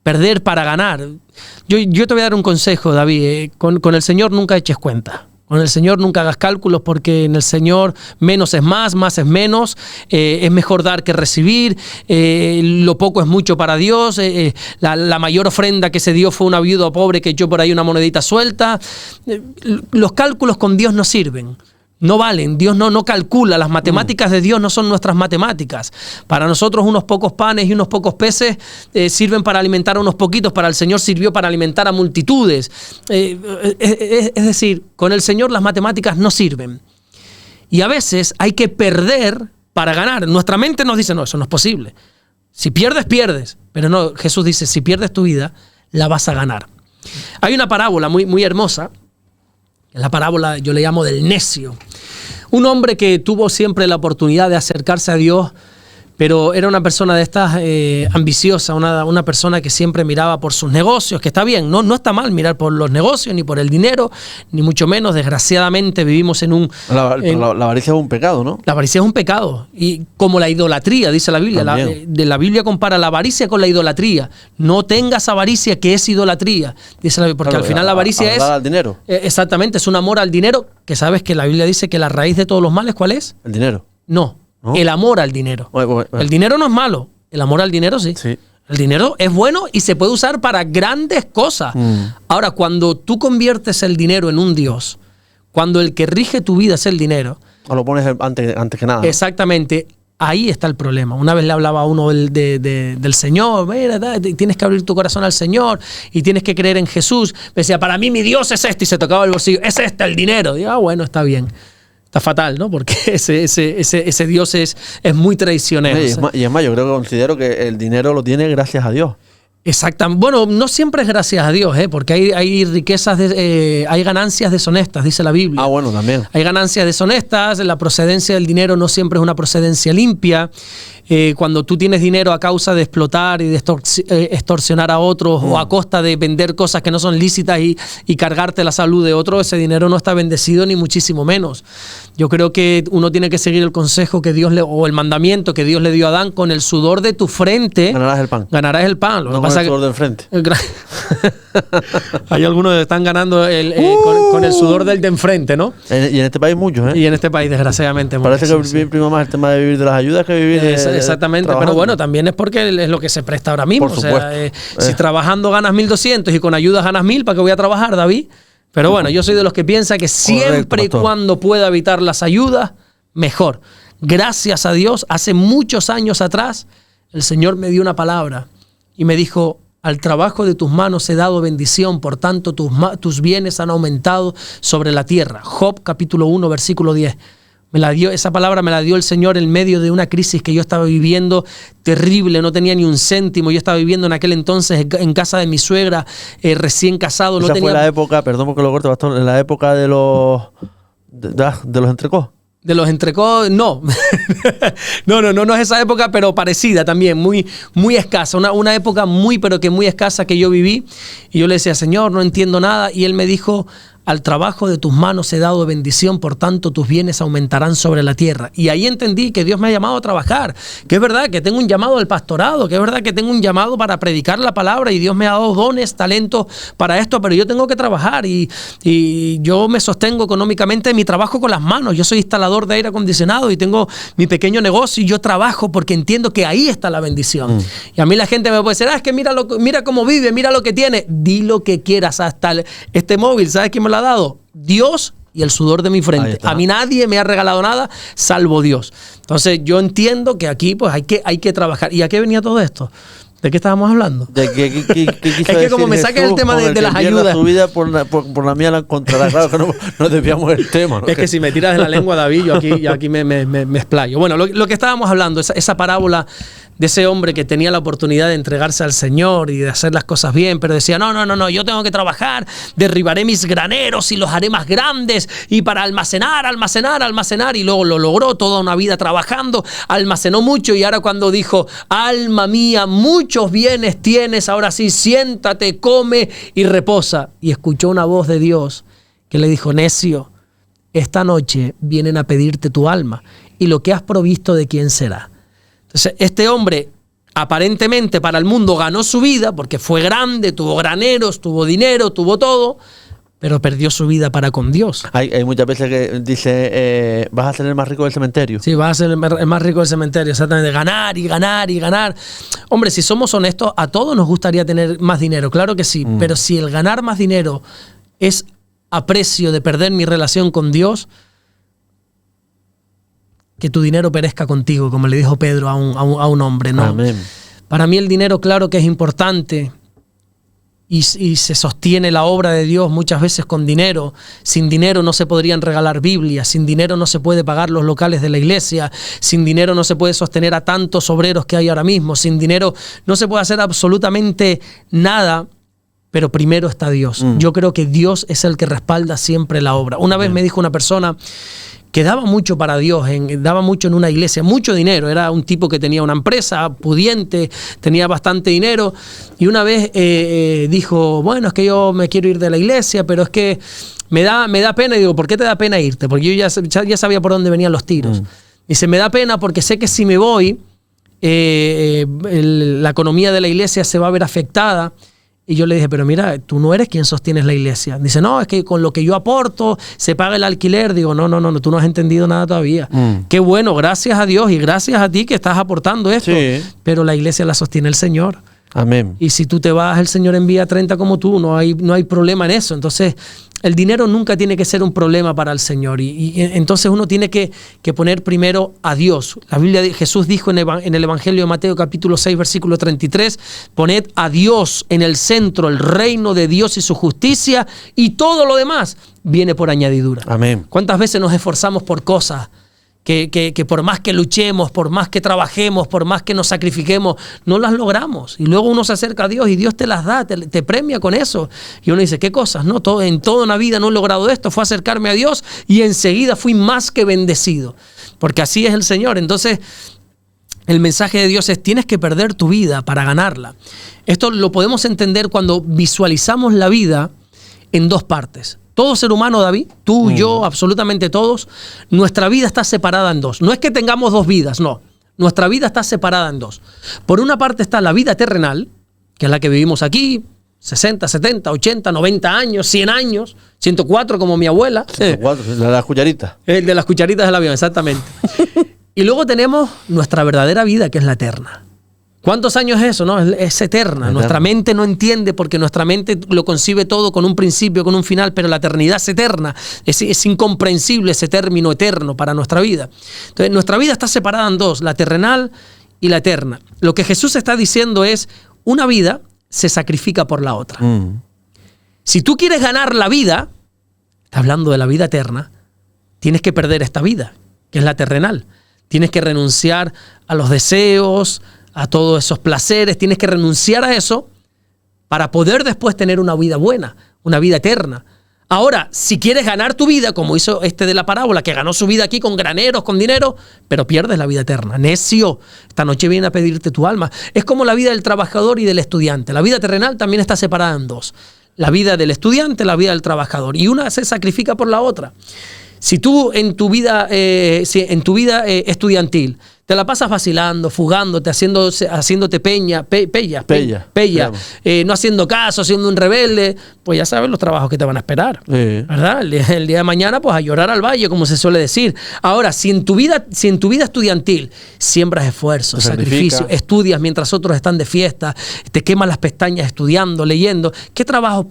perder para ganar. Yo te voy a dar un consejo, David, con el Señor nunca eches cuenta. Con el Señor nunca hagas cálculos, porque en el Señor menos es más es menos, es mejor dar que recibir, lo poco es mucho para Dios, la mayor ofrenda que se dio fue una viuda pobre que echó por ahí una monedita suelta. Los cálculos con Dios no sirven. No valen, Dios no calcula, las matemáticas de Dios no son nuestras matemáticas. Para nosotros unos pocos panes y unos pocos peces sirven para alimentar a unos poquitos, para el Señor sirvió para alimentar a multitudes. Es decir, con el Señor las matemáticas no sirven. Y a veces hay que perder para ganar. Nuestra mente nos dice, no, eso no es posible. Si pierdes, pierdes. Pero no, Jesús dice, si pierdes tu vida, la vas a ganar. Hay una parábola muy, muy hermosa. La parábola yo le llamo del necio. Un hombre que tuvo siempre la oportunidad de acercarse a Dios, pero era una persona de estas ambiciosa, una persona que siempre miraba por sus negocios, que está bien, no está mal mirar por los negocios, ni por el dinero, ni mucho menos. Desgraciadamente vivimos en un... La avaricia es un pecado, ¿no? La avaricia es un pecado, y como la idolatría, dice la Biblia. La Biblia compara la avaricia con la idolatría. No tengas avaricia, que es idolatría, dice la Biblia, porque Claro, al final la avaricia es... al dinero. Exactamente, es un amor al dinero, que sabes que la Biblia dice que la raíz de todos los males, ¿cuál es? El dinero. No, ¿No? el amor al dinero. Bueno. El dinero no es malo, el amor al dinero sí. Sí. El dinero es bueno y se puede usar para grandes cosas. Ahora, cuando tú conviertes el dinero en un Dios, cuando el que rige tu vida es el dinero, O lo pones antes que nada. ¿No? exactamente, ahí está el problema. Una vez le hablaba a uno del Señor, mira, tienes que abrir tu corazón al Señor y tienes que creer en Jesús. Me decía, para mí mi Dios es este, y se tocaba el bolsillo, es este el dinero. Y yo, bueno, está bien. Está fatal, ¿no? Porque ese Dios es muy traicionero. Y es más, yo considero que el dinero lo tiene gracias a Dios. Exactamente. Bueno, no siempre es gracias a Dios, porque hay riquezas, hay ganancias deshonestas, dice la Biblia. Ah, bueno, también. Hay ganancias deshonestas, la procedencia del dinero no siempre es una procedencia limpia. Cuando tú tienes dinero a causa de explotar y de extorsionar a otros o a costa de vender cosas que no son lícitas y cargarte la salud de otros, ese dinero no está bendecido ni muchísimo menos. Yo creo que uno tiene que seguir el consejo que Dios o el mandamiento que Dios le dio a Adán: con el sudor de tu frente Ganarás el pan. ganarás el pan. Lo No que con pasa el sudor del frente. hay algunos que están ganando con el sudor del de enfrente, ¿no? Y en este país muchos, ¿eh? Y en este país, desgraciadamente, Parece muchos, que prima más el tema de vivir de las ayudas que vivir de exactamente, trabajando. pero bueno, también es porque es lo que se presta ahora mismo. Por O sea, supuesto. si trabajando ganas 1.200 y con ayudas ganas 1.000, ¿para qué voy a trabajar, David? Pero bueno, yo soy de los que piensa que siempre y pastor. cuando pueda evitar las ayudas, mejor. Gracias a Dios, hace muchos años atrás, el Señor me dio una palabra y me dijo: al trabajo de tus manos he dado bendición, por tanto tus bienes han aumentado sobre la tierra. Job capítulo 1, versículo 10. Esa palabra me la dio el Señor en medio de una crisis que yo estaba viviendo terrible, no tenía ni un céntimo. Yo estaba viviendo en aquel entonces en casa de mi suegra, recién casado. Esa No tenía... fue la época, perdón porque lo corto, pastor, en la época de los entrecós. De los entrecós, no. no es esa época, pero parecida también, muy escasa. Una época pero que muy escasa que yo viví. Y yo le decía: Señor, no entiendo nada. Y Él me dijo: al trabajo de tus manos he dado bendición, por tanto tus bienes aumentarán sobre la tierra. Y ahí entendí que Dios me ha llamado a trabajar, que es verdad que tengo un llamado al pastorado, que es verdad que tengo un llamado para predicar la palabra, y Dios me ha dado dones, talentos para esto, pero yo tengo que trabajar y yo me sostengo económicamente de mi trabajo con las manos. Yo soy instalador de aire acondicionado y tengo mi pequeño negocio, y yo trabajo porque entiendo que ahí está la bendición. Y a mí la gente me puede decir: es que mira cómo vive, mira lo que tiene. Di lo que quieras, hasta este móvil, ¿sabes quién me lo ha dado? Dios y el sudor de mi frente. A mí nadie me ha regalado nada salvo Dios. Entonces yo entiendo que aquí pues hay que trabajar. ¿Y a qué venía todo esto? ¿De qué estábamos hablando? ¿De qué quiso Es que como me saques el tema de las ayudas. Su vida por la mía la encontrará. Claro que no desviamos el tema, ¿no? Es que si me tiras de la lengua, David, yo aquí me explayo. Bueno, lo que estábamos hablando, esa parábola de ese hombre que tenía la oportunidad de entregarse al Señor y de hacer las cosas bien, pero decía: no, yo tengo que trabajar, derribaré mis graneros y los haré más grandes, y para almacenar, y luego lo logró, toda una vida trabajando, almacenó mucho, y ahora cuando dijo: alma mía, muchos bienes tienes, ahora sí, siéntate, come y reposa. Y escuchó una voz de Dios que le dijo: necio, esta noche vienen a pedirte tu alma, y lo que has provisto, ¿de quién será? Entonces, este hombre, aparentemente para el mundo, ganó su vida porque fue grande, tuvo graneros, tuvo dinero, tuvo todo, pero perdió su vida para con Dios. Hay muchas veces que dice: vas a ser el más rico del cementerio. Sí, vas a ser el más rico del cementerio, exactamente. Ganar y ganar y ganar. Hombre, si somos honestos, a todos nos gustaría tener más dinero, claro que sí, pero si el ganar más dinero es a precio de perder mi relación con Dios, que tu dinero perezca contigo, como le dijo Pedro a un hombre, ¿no? Amén. Para mí el dinero, claro que es importante, y se sostiene la obra de Dios muchas veces con dinero. Sin dinero no se podrían regalar Biblias, sin dinero no se puede pagar los locales de la iglesia, sin dinero no se puede sostener a tantos obreros que hay ahora mismo, sin dinero no se puede hacer absolutamente nada. Pero primero está Dios. Yo creo que Dios es el que respalda siempre la obra. Una vez me dijo una persona que daba mucho para Dios, daba mucho en una iglesia, mucho dinero. Era un tipo que tenía una empresa pudiente, tenía bastante dinero. Y una vez dijo, bueno, es que yo me quiero ir de la iglesia, pero es que me da pena. Y digo, ¿por qué te da pena irte? Porque yo ya sabía por dónde venían los tiros. Dice, me da pena porque sé que si me voy, la economía de la iglesia se va a ver afectada. Y yo le dije, pero mira, tú no eres quien sostienes la iglesia. Dice, no, es que con lo que yo aporto se paga el alquiler. Digo, no, tú no has entendido nada todavía. Qué bueno, gracias a Dios y gracias a ti que estás aportando esto. Sí. Pero la iglesia la sostiene el Señor. Amén. Y si tú te vas, el Señor envía 30 como tú, no hay problema en eso. Entonces, el dinero nunca tiene que ser un problema para el Señor. Y entonces uno tiene que poner primero a Dios. La Biblia, Jesús dijo en el Evangelio de Mateo capítulo 6, versículo 33, poned a Dios en el centro, el reino de Dios y su justicia, y todo lo demás viene por añadidura. Amén. ¿Cuántas veces nos esforzamos por cosas que por más que luchemos, por más que trabajemos, por más que nos sacrifiquemos, no las logramos? Y luego uno se acerca a Dios y Dios te las da, te premia con eso. Y uno dice, ¿qué cosas? No, en toda una vida no he logrado esto, fue acercarme a Dios y enseguida fui más que bendecido. Porque así es el Señor. Entonces, el mensaje de Dios es, tienes que perder tu vida para ganarla. Esto lo podemos entender cuando visualizamos la vida en dos partes. Todo ser humano, David, tú, yo, absolutamente todos, nuestra vida está separada en dos. No es que tengamos dos vidas, no. Nuestra vida está separada en dos. Por una parte está la vida terrenal, que es la que vivimos aquí, 60, 70, 80, 90 años, 100 años, 104 como mi abuela. 104, la de las cucharitas. El de las cucharitas del avión, exactamente. Y luego tenemos nuestra verdadera vida, que es la eterna. ¿Cuántos años es eso? No, es eterna. Nuestra mente no entiende porque nuestra mente lo concibe todo con un principio, con un final, pero la eternidad es eterna. Es incomprensible ese término eterno para nuestra vida. Entonces, nuestra vida está separada en dos, la terrenal y la eterna. Lo que Jesús está diciendo es, una vida se sacrifica por la otra. Si tú quieres ganar la vida, está hablando de la vida eterna, tienes que perder esta vida, que es la terrenal. Tienes que renunciar a los deseos, a todos esos placeres, tienes que renunciar a eso para poder después tener una vida buena, una vida eterna. Ahora, si quieres ganar tu vida, como hizo este de la parábola, que ganó su vida aquí con graneros, con dinero, pero pierdes la vida eterna. Necio, esta noche viene a pedirte tu alma. Es como la vida del trabajador y del estudiante. La vida terrenal también está separada en dos. La vida del estudiante, la vida del trabajador. Y una se sacrifica por la otra. Si tú en tu vida estudiantil te la pasas vacilando, fugándote, haciéndote pella, no haciendo caso, siendo un rebelde, pues ya sabes los trabajos que te van a esperar, ¿verdad? El día de mañana, pues a llorar al valle, como se suele decir. Ahora, si en tu vida estudiantil siembras esfuerzo, sacrificio, estudias mientras otros están de fiesta, te quemas las pestañas estudiando, leyendo, ¿qué trabajo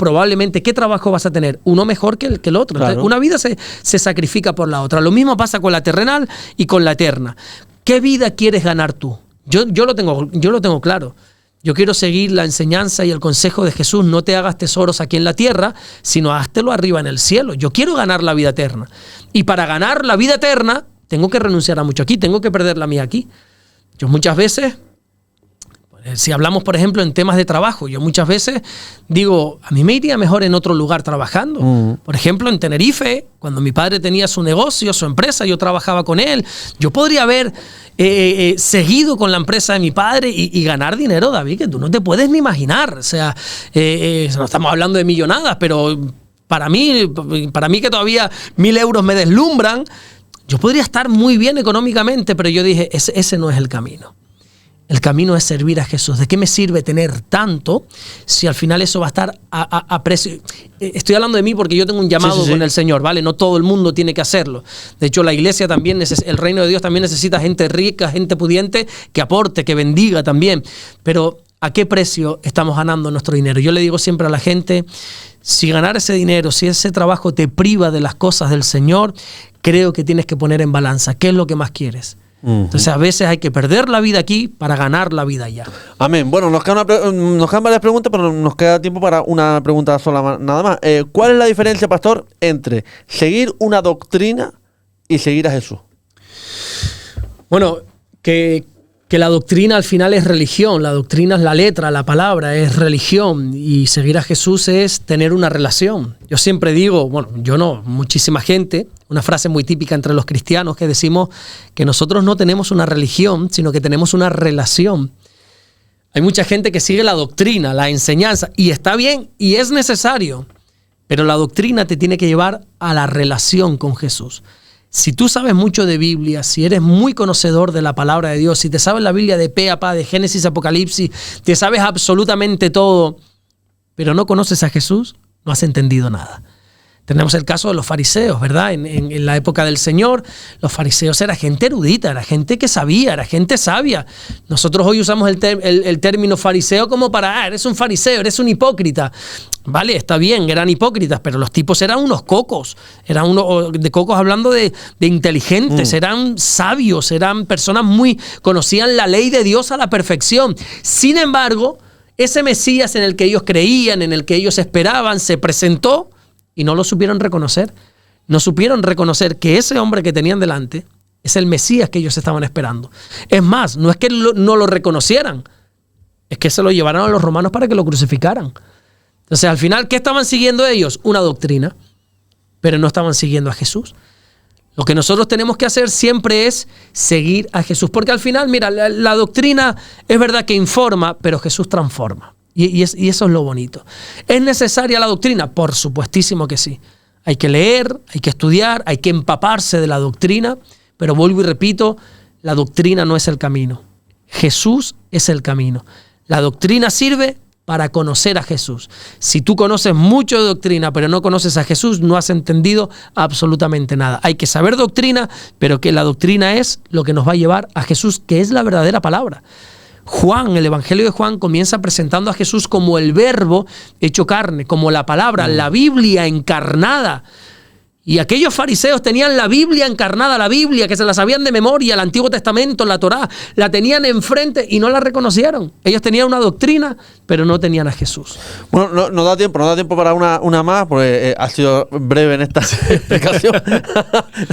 vas a tener? Uno mejor que el otro. Claro. Entonces, una vida se sacrifica por la otra. Lo mismo pasa con la terrenal y con la eterna. ¿Qué vida quieres ganar tú? Yo lo tengo claro. Yo quiero seguir la enseñanza y el consejo de Jesús. No te hagas tesoros aquí en la tierra, sino háztelo arriba en el cielo. Yo quiero ganar la vida eterna. Y para ganar la vida eterna, tengo que renunciar a mucho aquí. Tengo que perder la mía aquí. Yo muchas veces, si hablamos, por ejemplo, en temas de trabajo, yo muchas veces digo, a mí me iría mejor en otro lugar trabajando. Por ejemplo, en Tenerife, cuando mi padre tenía su negocio, su empresa, yo trabajaba con él. Yo podría haber seguido con la empresa de mi padre y ganar dinero, David, que tú no te puedes ni imaginar. O sea, no estamos hablando de millonadas, pero para mí que todavía 1.000 euros me deslumbran, yo podría estar muy bien económicamente, pero yo dije, ese no es el camino. El camino es servir a Jesús. ¿De qué me sirve tener tanto si al final eso va a estar a precio? Estoy hablando de mí porque yo tengo un llamado con el Señor, ¿vale? No todo el mundo tiene que hacerlo. De hecho, la iglesia también, el reino de Dios también necesita gente rica, gente pudiente, que aporte, que bendiga también. Pero, ¿a qué precio estamos ganando nuestro dinero? Yo le digo siempre a la gente, si ganar ese dinero, si ese trabajo te priva de las cosas del Señor, creo que tienes que poner en balanza. ¿Qué es lo que más quieres? Entonces a veces hay que perder la vida aquí para ganar la vida allá. Amén. Bueno, nos quedan varias preguntas, pero nos queda tiempo para una pregunta sola nada más. ¿Cuál es la diferencia, pastor, entre seguir una doctrina y seguir a Jesús? Bueno, que que la doctrina al final es religión, la doctrina es la letra, la palabra es religión, y seguir a Jesús es tener una relación. Yo siempre digo, bueno, yo no, muchísima gente, una frase muy típica entre los cristianos que decimos que nosotros no tenemos una religión, sino que tenemos una relación. Hay mucha gente que sigue la doctrina, la enseñanza, y está bien y es necesario, pero la doctrina te tiene que llevar a la relación con Jesús. Si tú sabes mucho de Biblia, si eres muy conocedor de la palabra de Dios, si te sabes la Biblia de pe a pa, de Génesis a Apocalipsis, te sabes absolutamente todo, pero no conoces a Jesús, no has entendido nada. Tenemos el caso de los fariseos, ¿verdad? En la época del Señor, los fariseos era gente erudita, era gente que sabía, era gente sabia. Nosotros hoy usamos el término fariseo como para, eres un fariseo, eres un hipócrita. Vale, está bien, eran hipócritas, pero los tipos eran unos cocos. Eran unos de cocos hablando de inteligentes, eran sabios, eran personas conocían la ley de Dios a la perfección. Sin embargo, ese Mesías en el que ellos creían, en el que ellos esperaban, se presentó y no lo supieron reconocer. No supieron reconocer que ese hombre que tenían delante es el Mesías que ellos estaban esperando. Es más, no es que no lo reconocieran, es que se lo llevaron a los romanos para que lo crucificaran. Entonces, al final, ¿qué estaban siguiendo ellos? Una doctrina, pero no estaban siguiendo a Jesús. Lo que nosotros tenemos que hacer siempre es seguir a Jesús, porque al final, mira, la doctrina es verdad que informa, pero Jesús transforma. Y eso es lo bonito. ¿Es necesaria la doctrina? Por supuestísimo que sí. Hay que leer, hay que estudiar, hay que empaparse de la doctrina, pero vuelvo y repito, la doctrina no es el camino. Jesús es el camino. La doctrina sirve para conocer a Jesús. Si tú conoces mucho de doctrina, pero no conoces a Jesús, no has entendido absolutamente nada. Hay que saber doctrina, pero que la doctrina es lo que nos va a llevar a Jesús, que es la verdadera palabra. Juan, el Evangelio de Juan, comienza presentando a Jesús como el verbo hecho carne, como la palabra, la Biblia encarnada. Y aquellos fariseos tenían la Biblia encarnada, la Biblia que se la sabían de memoria, el Antiguo Testamento, la Torá, la tenían enfrente y no la reconocieron. Ellos tenían una doctrina, pero no tenían a Jesús. Bueno, no da tiempo para una más, porque ha sido breve en esta explicación.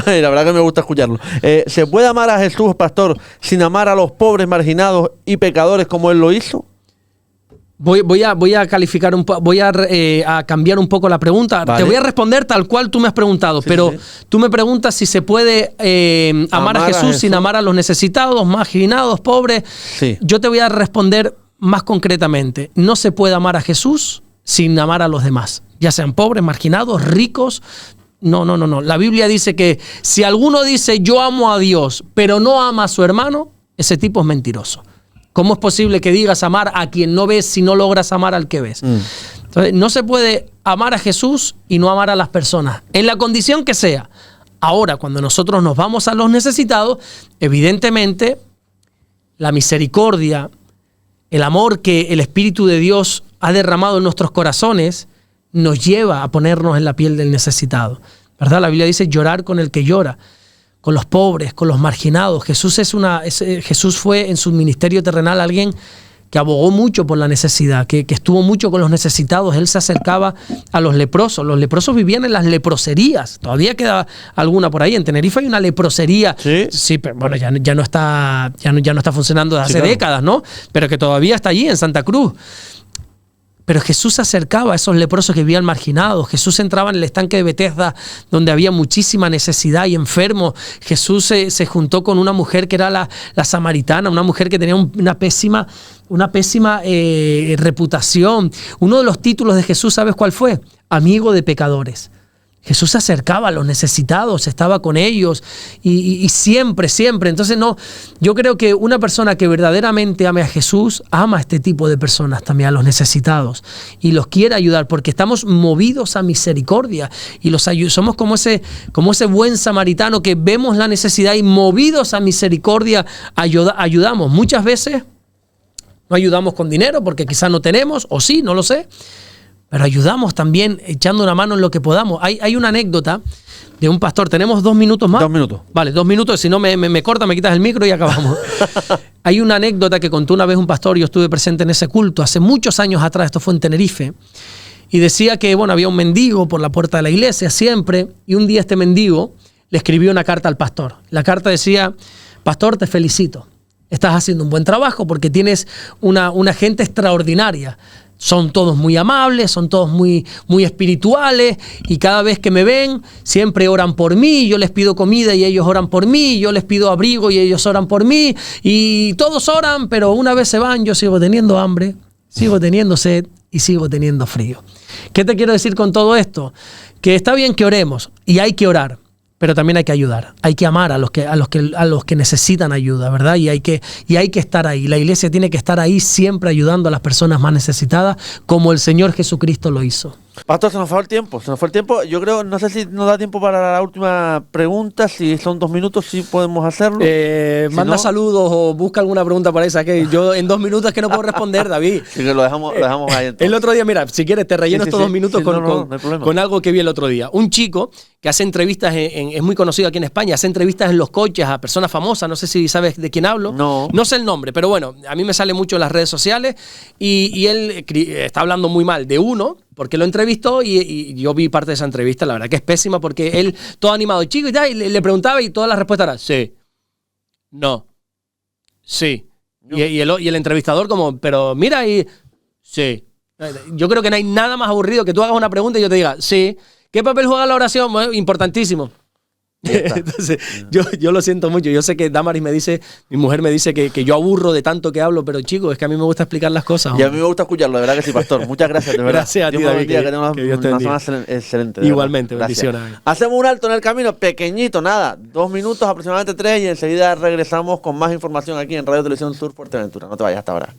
La verdad que me gusta escucharlo. ¿Se puede amar a Jesús, pastor, sin amar a los pobres, marginados y pecadores como Él lo hizo? Voy a calificar a cambiar un poco la pregunta. Vale. Te voy a responder tal cual tú me has preguntado, sí, pero sí. Tú me preguntas si se puede amar a Jesús sin amar a los necesitados, marginados, pobres. Sí. Yo te voy a responder más concretamente. No se puede amar a Jesús sin amar a los demás, ya sean pobres, marginados, ricos. No. La Biblia dice que si alguno dice yo amo a Dios, pero no ama a su hermano, ese tipo es mentiroso. ¿Cómo es posible que digas amar a quien no ves si no logras amar al que ves? Entonces, no se puede amar a Jesús y no amar a las personas, en la condición que sea. Ahora, cuando nosotros nos vamos a los necesitados, evidentemente, la misericordia, el amor que el Espíritu de Dios ha derramado en nuestros corazones, nos lleva a ponernos en la piel del necesitado, ¿verdad? La Biblia dice llorar con el que llora, con los pobres, con los marginados. Jesús fue en su ministerio terrenal alguien que abogó mucho por la necesidad, que estuvo mucho con los necesitados. Él se acercaba a los leprosos. Los leprosos vivían en las leproserías. Todavía queda alguna por ahí. En Tenerife hay una leprosería. Sí, pero bueno, ya no está funcionando desde hace décadas, ¿no? Pero que todavía está allí en Santa Cruz. Pero Jesús se acercaba a esos leprosos que vivían marginados. Jesús entraba en el estanque de Betesda, donde había muchísima necesidad y enfermos. Jesús se juntó con una mujer que era la samaritana, una mujer que tenía una pésima reputación. Uno de los títulos de Jesús, ¿sabes cuál fue? Amigo de pecadores. Jesús se acercaba a los necesitados, estaba con ellos y siempre. Entonces yo creo que una persona que verdaderamente ame a Jesús, ama a este tipo de personas también, a los necesitados, y los quiere ayudar porque estamos movidos a misericordia y somos como ese buen samaritano que vemos la necesidad y movidos a misericordia ayudamos. Muchas veces no ayudamos con dinero porque quizás no tenemos, o sí, no lo sé. Pero ayudamos también echando una mano en lo que podamos. Hay una anécdota de un pastor. ¿Tenemos 2 minutos más? 2 minutos. Vale, 2 minutos. Si no me corta, me quitas el micro y acabamos. Hay una anécdota que contó una vez un pastor. Yo estuve presente en ese culto hace muchos años atrás. Esto fue en Tenerife. Y decía que, había un mendigo por la puerta de la iglesia siempre. Y un día este mendigo le escribió una carta al pastor. La carta decía: pastor, te felicito. estás haciendo un buen trabajo porque tienes una gente extraordinaria. Son todos muy amables, son todos muy, muy espirituales y cada vez que me ven siempre oran por mí, yo les pido comida y ellos oran por mí, yo les pido abrigo y ellos oran por mí y todos oran, pero una vez se van yo sigo teniendo hambre, sigo teniendo sed y sigo teniendo frío. ¿Qué te quiero decir con todo esto? Que está bien que oremos y hay que orar, pero también hay que ayudar, hay que amar a los que necesitan ayuda, ¿verdad? Y hay que estar ahí. La iglesia tiene que estar ahí siempre ayudando a las personas más necesitadas, como el Señor Jesucristo lo hizo. Pastor, se nos fue el tiempo. Yo creo, no sé si nos da tiempo para la última pregunta. Si son 2 minutos, sí podemos hacerlo. Manda saludos o busca alguna pregunta para esa, que yo en 2 minutos es que no puedo responder, David. Sí, que lo dejamos ahí entonces. El otro día, mira, si quieres te relleno estos 2 minutos no hay problema. con algo que vi el otro día. Un chico que hace entrevistas, es muy conocido aquí en España, hace entrevistas en los coches a personas famosas, no sé si sabes de quién hablo. No sé el nombre, pero bueno, a mí me sale mucho en las redes sociales y él está hablando muy mal de uno, porque lo entrevistó y yo vi parte de esa entrevista, la verdad que es pésima porque él, todo animado, chico y tal, y le preguntaba y todas las respuestas eran sí, no, sí. Y el entrevistador como, pero mira y sí. Yo creo que no hay nada más aburrido que tú hagas una pregunta y yo te diga, sí. ¿Qué papel juega la oración? Bueno, importantísimo. Entonces, yo lo siento mucho. Yo sé que Damaris mi mujer me dice que yo aburro de tanto que hablo, pero chicos, es que a mí me gusta explicar las cosas. Y a mí me gusta escucharlo, de verdad que sí, pastor. Muchas gracias, de verdad. Gracias a ti, David. Que Dios te bendiga. Una semana excelente. Igualmente, bendiciones. Hacemos un alto en el camino, pequeñito, nada. 2 minutos, aproximadamente 3, y enseguida regresamos con más información aquí en Radio Televisión Sur Fuerteventura. No te vayas hasta ahora.